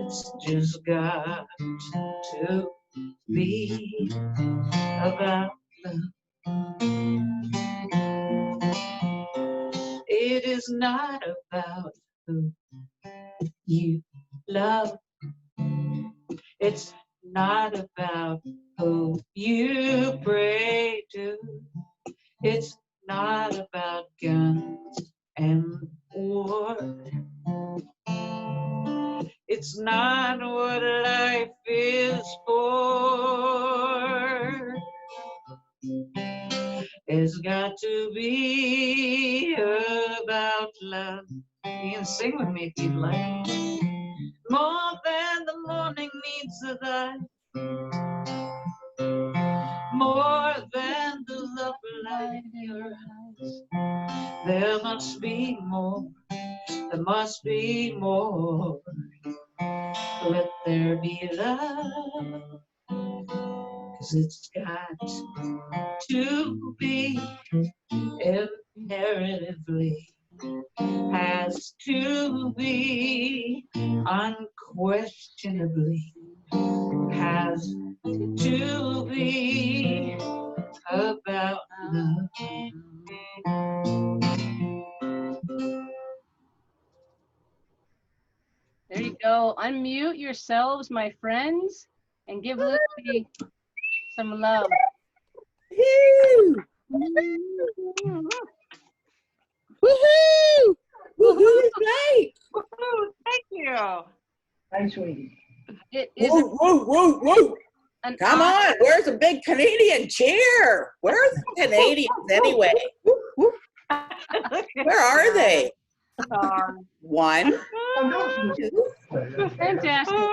It's just got to be about love. It is not about who you love. It's not about who you pray to. It's not about guns and war. It's not what life is for. It's got to be about love. You can sing with me if you'd like. More than the morning needs the light, more than the love light in your eyes. There must be more, there must be more. Let there be love, 'cause it's got to be imperatively, has to be unquestionably, has to be about love. There you go. Unmute yourselves, my friends, and give Lucy some love. Woohoo! Woohoo! Woohoo is right. Woohoo, thank you. Hi, sweetie. It is Woo, woo, woo, woo. an Come on, where's a big Canadian cheer? Where's the Canadians anyway? Where are they? One, two. Fantastic.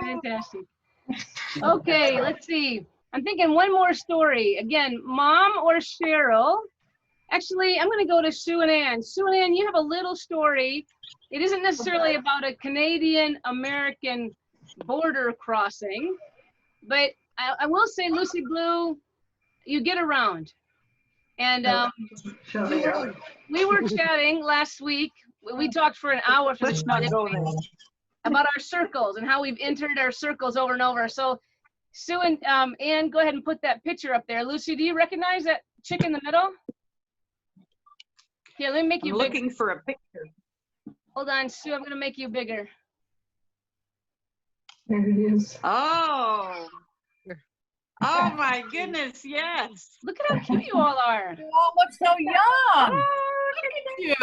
Fantastic. Okay, let's see. I'm thinking one more story. Again, Mom or Cheryl? Actually, I'm going to go to Sue and Ann. Sue and Ann, you have a little story. It isn't necessarily about a Canadian-American border crossing, but I will say, Lucy Blue, you get around. And we were chatting last week. We talked for an hour for Let's not go there. about our circles and how we've entered our circles over and over. So Sue and Ann, go ahead and put that picture up there. Lucy, do you recognize that chick in the middle? Here, let me make you bigger. Looking for a picture. Hold on, Sue, I'm gonna make you bigger. There it is. Oh. Oh my goodness, yes. Look at how cute you all are. You all look so young. Look at you.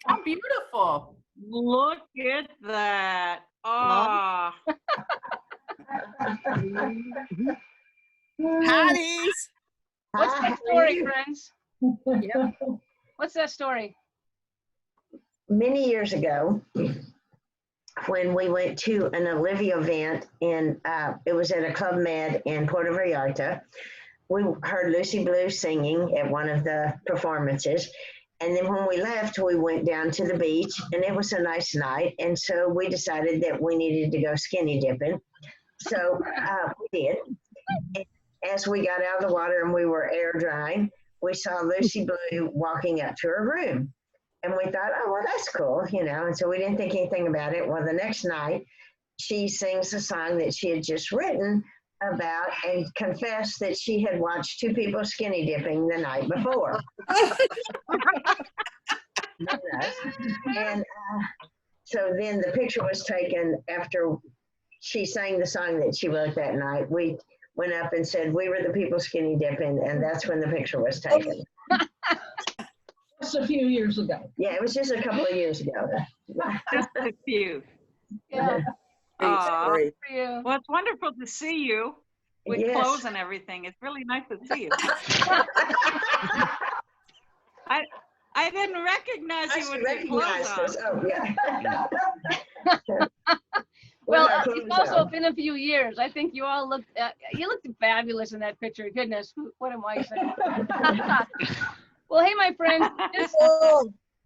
How beautiful. Look at that. Oh. Patties. What's that story, friends? What's that story? Many years ago, when we went to an Olivia event in, it was at a Club Med in Puerto Vallarta, we heard Lucy Blue singing at one of the performances. And then when we left, we went down to the beach, and it was a nice night. And so we decided that we needed to go skinny dipping. So we did. And as we got out of the water and we were air drying, we saw Lucy Blue walking up to her room. And we thought, oh, well, that's cool, you know. And so we didn't think anything about it. Well, the next night, she sings a song that she had just written about and confessed that she had watched two people skinny dipping the night before. And so then the picture was taken after she sang the song that she wrote that night. We went up and said, we were the people skinny dipping, and that's when the picture was taken. Just a few years ago. Yeah, it was just a couple of years ago. Just a few. Yeah. Aw. For you. Well, it's wonderful to see you with Yes. clothes and everything. It's really nice to see you. I didn't recognize I you with should your recognize clothes this. on. Oh, yeah. Well, With our it's clothes also on. been a few years. I think you all looked, you looked fabulous in that picture. Goodness, what am I saying? Well, hey, my friends,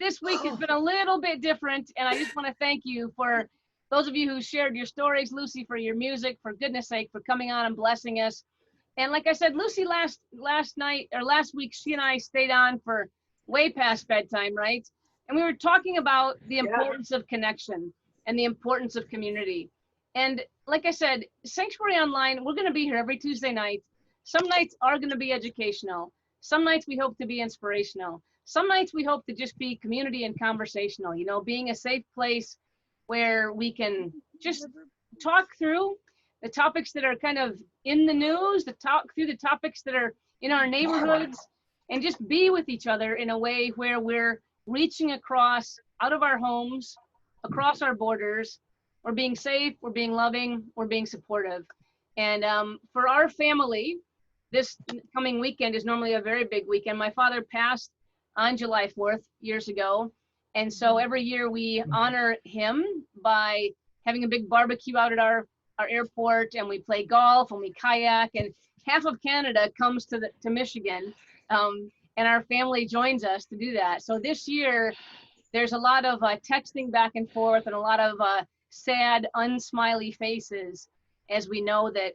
this week has been a little bit different, and I just want to thank you for those of you who shared your stories, Lucy, for your music, for goodness sake, for coming on and blessing us. And like I said, Lucy last week, she and I stayed on for way past bedtime, right? And we were talking about the importance of connection and the importance of community. And like I said, Sanctuary Online, we're going to be here every Tuesday night. Some nights are going to be educational. Some nights we hope to be inspirational. Some nights we hope to just be community and conversational, you know, being a safe place where we can just talk through the topics that are kind of in the news, talk through the topics that are in our neighborhoods, and just be with each other in a way where we're reaching across out of our homes, across our borders. We're being safe, we're being loving, we're being supportive. And for our family, this coming weekend is normally a very big weekend. My father passed on July 4th years ago. And so every year we honor him by having a big barbecue out at our airport, and we play golf and we kayak, and half of Canada comes to Michigan, and our family joins us to do that. So this year there's a lot of texting back and forth and a lot of sad, unsmiley faces, as we know that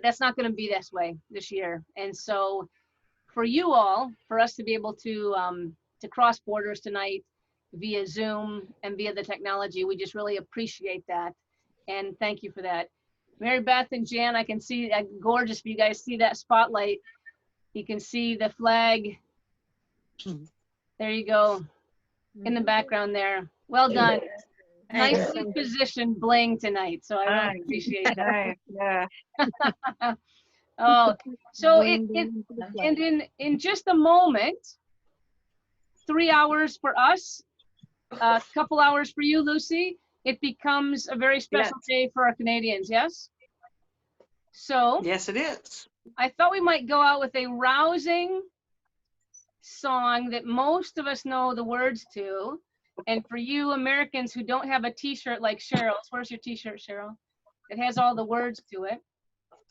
that's not going to be this way this year. And so for you all, for us to be able to cross borders tonight via Zoom and via the technology, we just really appreciate that. And thank you for that. Mary Beth and Jan, I can see that gorgeous. If you guys see that spotlight, you can see the flag. There you go in the background there. Well done. Nicely positioned bling tonight. So I really appreciate that. Yeah. Oh, so in just a moment, 3 hours for us, a couple hours for you, Lucy, it becomes a very special day for our Canadians, yes? So Yes, it is. I thought we might go out with a rousing song that most of us know the words to. And for you Americans who don't have a t-shirt like Cheryl's, where's your t-shirt, Cheryl? It has all the words to it.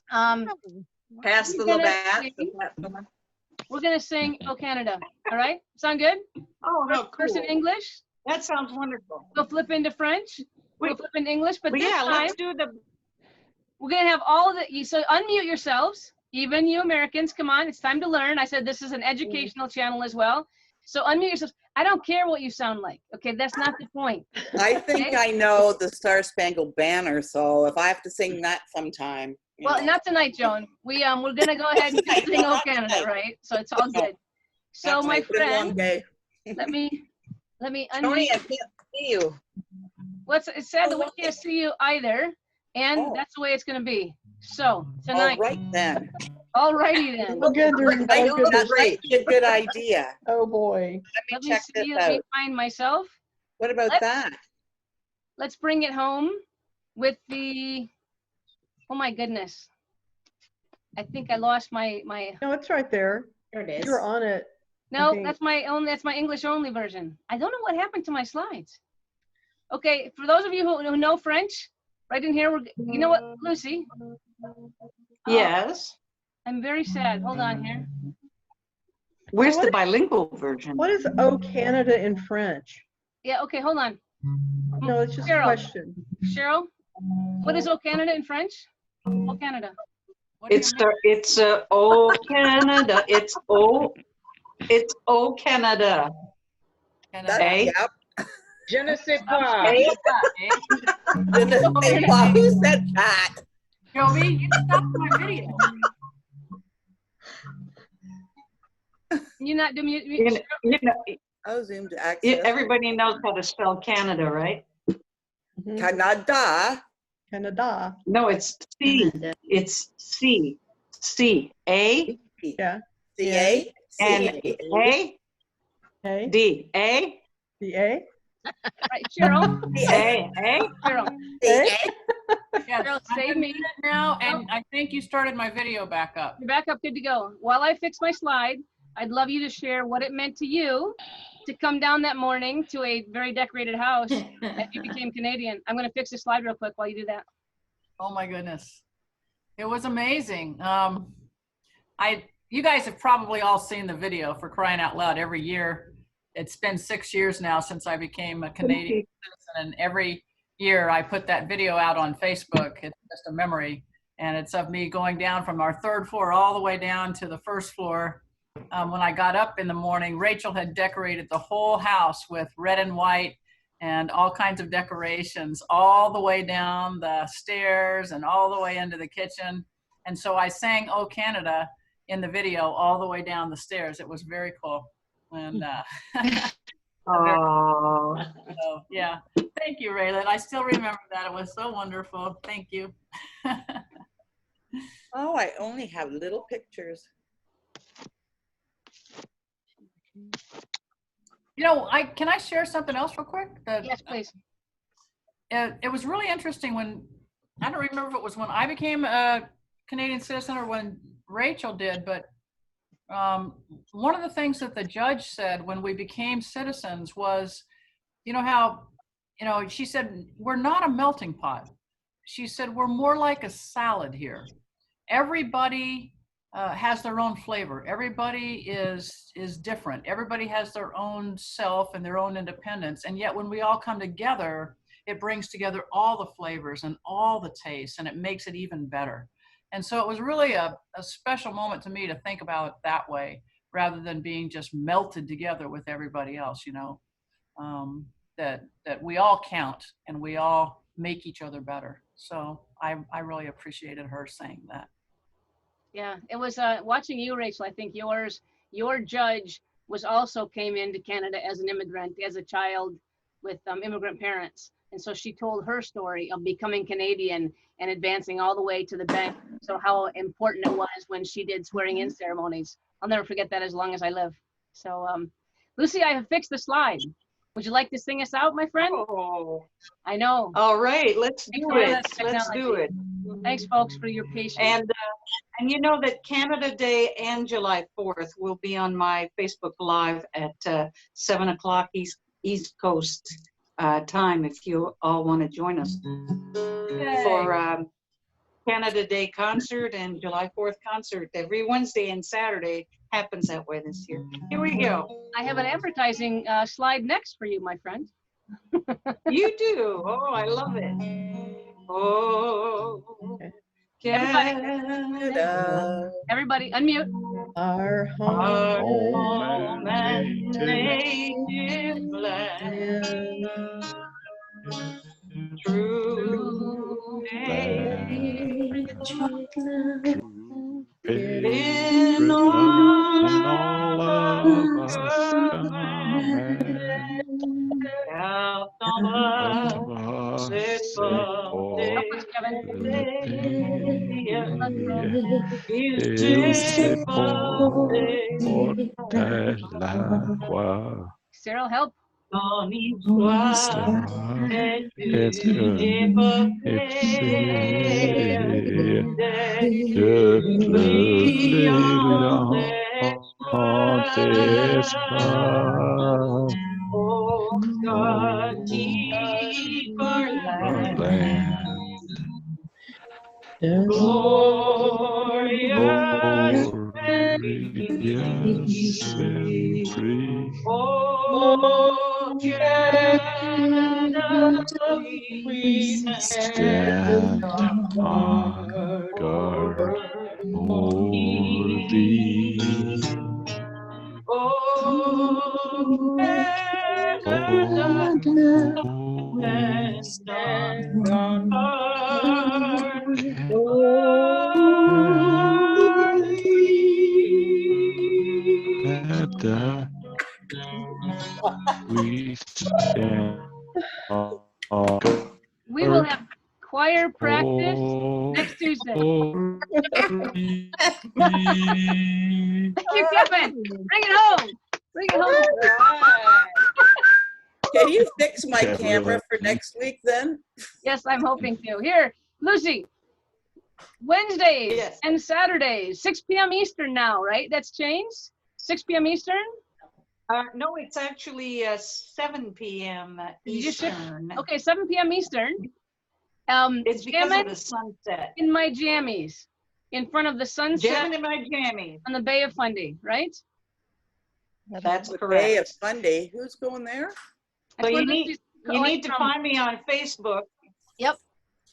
Pass the Labatt. We're gonna sing "Oh Canada." All right, sound good? Oh, how cool. First in English. That sounds wonderful. We'll flip into French. We'll flip into English, but this yeah, time let's do the. we're gonna have all the. So unmute yourselves, even you Americans. Come on, it's time to learn. I said this is an educational channel as well. So unmute yourselves. I don't care what you sound like. Okay, that's not the point. I think I know the Star Spangled Banner, so if I have to sing that sometime. Well, not tonight, Joan. We're gonna go ahead and sing "Oh Canada," right? So it's all good. So my friend, let me unmute. Tony, I can't see you. It's sad that we can't see you either, and that's the way it's gonna be. So tonight. All right then. All righty then. Oh, good. I know that might be a good idea. Oh boy. Let me check this out. Let me find myself. What about that? Let's bring it home with the Oh my goodness. I think I lost my. No, it's right there. There it is. You're on it. No, think- that's my English only version. I don't know what happened to my slides. Okay, for those of you who know French, right in here, you know what, Lucy? Yes. I'm very sad. Hold on here. Where's What- the bilingual version? What is "Oh Canada" in French? Yeah, okay, hold on. No, it's just a Cheryl. question. Cheryl, what is "Oh Canada" in French? "Oh Canada." What do you It's oh Canada. It's oh Canada. mean? That's, Eh? yep. Je ne sais pas. Eh? Je ne sais pas. Who said that? Joby, you stopped my video. You not do You know, Oh, Zoom to access. everybody knows how to spell Canada, right? Mhm. Canada. Canada. No, it's C. It's C. C. A Yeah. C-A. and A A. D. A The A. right, Cheryl? A A. Cheryl, C-A. Yes, Cheryl, I'm save gonna me. do it now, and I think you started my video back up. You're back up, good to go. While I fix my slide, I'd love you to share what it meant to you to come down that morning to a very decorated house as you became Canadian. I'm gonna fix the slide real quick while you do that. Oh my goodness. It was amazing. You guys have probably all seen the video, for crying out loud. Every year, it's been 6 years now since I became a Canadian citizen, and every year I put that video out on Facebook. It's just a memory, and it's of me going down from our 3rd floor all the way down to the 1st floor. When I got up in the morning, Rachel had decorated the whole house with red and white and all kinds of decorations all the way down the stairs and all the way into the kitchen. And so I sang "Oh Canada" in the video all the way down the stairs. It was very cool. And Oh, so, yeah, thank you, Raylan. I still remember that. It was so wonderful. Thank you. Oh, I only have little pictures. You know, can I share something else real quick? Yes, please. It was really interesting when, I don't remember if it was when I became a Canadian citizen or when Rachel did, but one of the things that the judge said when we became citizens was, you know how, she said, we're not a melting pot. She said, we're more like a salad here. Everybody has their own flavor. Everybody is different. Everybody has their own self and their own independence. And yet when we all come together, it brings together all the flavors and all the tastes, and it makes it even better. And so it was really a special moment to me to think about it that way, rather than being just melted together with everybody else, that we all count and we all make each other better. So I really appreciated her saying that. Yeah, it was watching you, Rachel. I think your judge also came into Canada as an immigrant, as a child with immigrant parents. And so she told her story of becoming Canadian and advancing all the way to the bank. So how important it was when she did swearing in ceremonies. I'll never forget that as long as I live. So Lucy, I have fixed the slide. Would you like to sing us out, my friend? oh. I know. All right, let's do for it. that Let's do it. Thanks, folks, for your patience. And you know that Canada Day and July 4th will be on my Facebook Live at 7 o'clock East Coast time, if you all want to join us for Canada Day concert and July 4th concert. Every Wednesday and Saturday happens that way this year. Here we go. I have an advertising slide next for you, my friend. You do. Oh, I love it. Oh, Canada. Everybody, unmute. Our home and native land. True in all of us Cyril, help. Lady on this path. Oh, God, keep our land glorious Glorious and free. Oh, Canada, we Stand on guard for thee. Oh, Canada, stand on guard for Canada, we stand on We will guard have choir practice for next Tuesday. thee. You're Kevin. Bring it home. Bring it home. Can you fix my Yeah, camera really. for next week then? Yes, I'm hoping to. Here, Lucy. Wednesdays Yes. and Saturdays, 6 p.m. Eastern now, right? That's changed? 6 p.m. Eastern? No, it's actually 7 p.m. You just said- Eastern. Okay, 7 p.m. Eastern. It's because of Jamming the sunset. in my jammies, in front of the sunset Jamming in my jammies. on the Bay of Fundy, right? That's The correct. Bay of Fundy. Who's going there? So That's you where need Lucy's you calling need to from. find me on Facebook. Yep.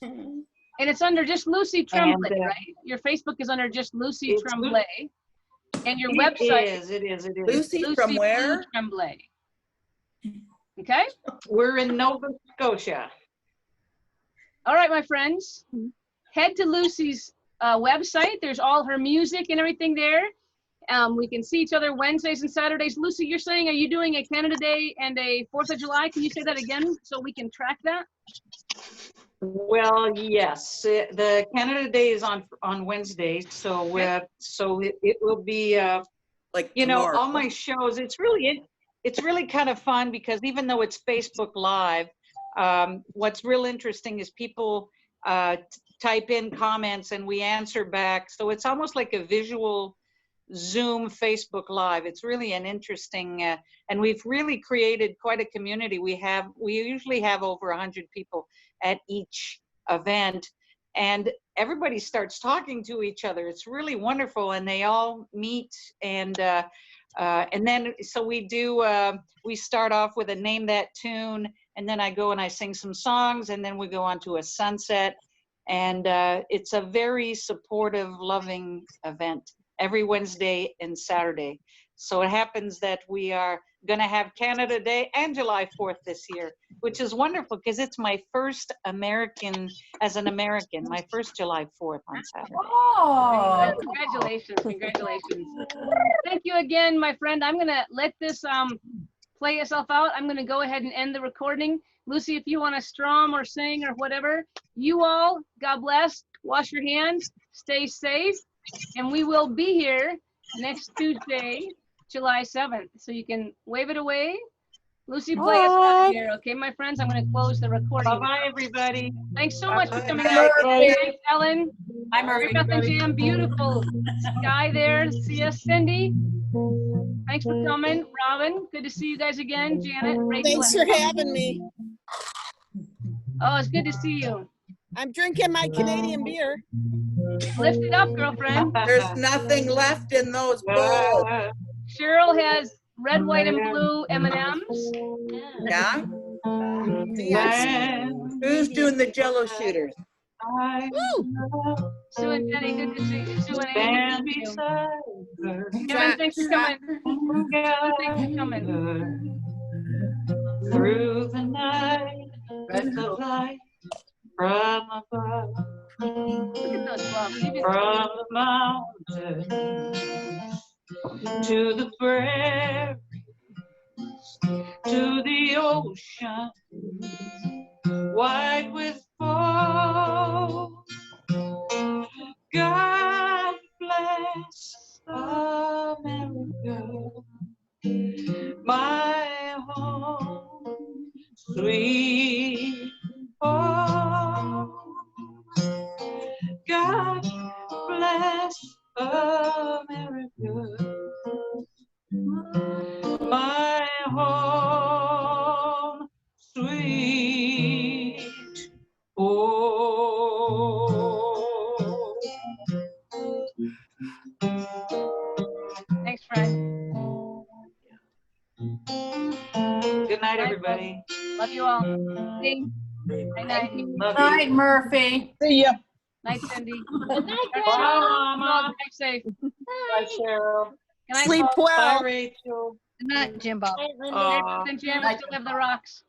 And it's under just Lucie Tremblay, And, right? Your Facebook is under just Lucie it's Tremblay. And your It website is. It is. Lucy from Blue where? Tremblay. Okay? We're in Nova Scotia. All right, my friends. Head to Lucy's website. There's all her music and everything there. We can see each other Wednesdays and Saturdays. Lucy, you're saying, are you doing a Canada Day and a 4th of July? Can you say that again so we can track that? Well, yes, the Canada Day is on Wednesdays, so it will be Like you know, tomorrow. all my shows. It's really kind of fun because even though it's Facebook Live, what's real interesting is people type in comments and we answer back. So it's almost like a visual Zoom Facebook Live. It's really an interesting, and we've really created quite a community. We usually have over 100 people at each event, and everybody starts talking to each other. It's really wonderful, and they all meet, and then so we start off with a name that tune, and then I go and I sing some songs, and then we go on to a sunset, and it's a very supportive, loving event every Wednesday and Saturday. So it happens that we are going to have Canada Day and July 4th this year, which is wonderful because it's my first my first July 4th on Saturday. Oh, Congratulations, congratulations. Thank you again, my friend. I'm going to let this play itself out. I'm going to go ahead and end the recording. Lucy, if you want to strum or sing or whatever, you all, God bless, wash your hands, stay safe, and we will be here next Tuesday, July 7th. So you can wave it away. Lucy, play us out of here. Okay, my friends, I'm going to close the recording. Bye-bye, everybody. Thanks so much for coming Bye. out. Thanks, Ellen. hi, Murphy. Beth and Jam, beautiful sky there. See us, Cindy. Thanks for coming. Robin, good to see you guys again. Janet, Rachel. Thanks for having me. Oh, it's good to see you. I'm drinking my Canadian beer. Lift it up, girlfriend. There's nothing left in those bowls. Cheryl has red, white, and blue M&Ms. Yeah? Yeah. Who's doing the Jello shooters? Sue and Jenny, good to see you. Sue and Amy, good to see you. Kevin, thanks for coming. Kevin, thanks for coming. Through the night, the light from above, Look at those gloves. You from the mountains to the prairies, to the ocean, wide with foam. God bless America, my home, sweet home. God Love you all. See? Night night. Night, Murphy. See ya. Night, Cindy. Good night, Bye, guys. Mama. Drive safe. Bye, Cheryl. Good night, Sleep Paul. Bye, well. Rachel. Good night, Jim Bob. Night, Linda. Aw. And Jim, we still have the rocks.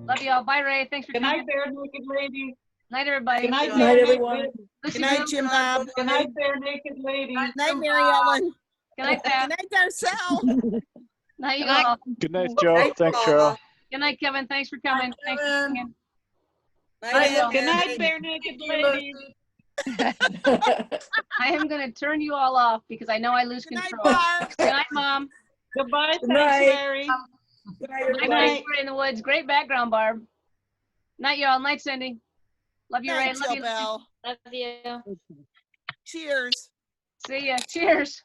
Love you all. Bye, Ray. Thanks for Good coming. night, Bare Naked Lady. Night, everybody. Good night, Good night, Bare everyone. Naked. Lucy Good night, Blue. Jim Bob. Good night, Bare Naked Lady. Good night, Mary Ellen. Good night, Good Pat. night, Darcel. Night, you Good night. all. Good night, Joe. Thanks, Cheryl. Good night, Kevin. Thanks for coming. Thanks for Kevin. coming. Night, Bill. Good night, Ed. Bare Naked Lady. I am going to turn you all off because I know I lose Good night, control. Barb. Good night, Mom. Goodbye, Good night. Sanctuary. Good night, Night, everybody. night. We're in the woods. Great background, Barb. Night, y'all. Night, Cindy. Love you, Ray. Night, Love Jill you. Bell. Love you. Cheers. See ya. Cheers.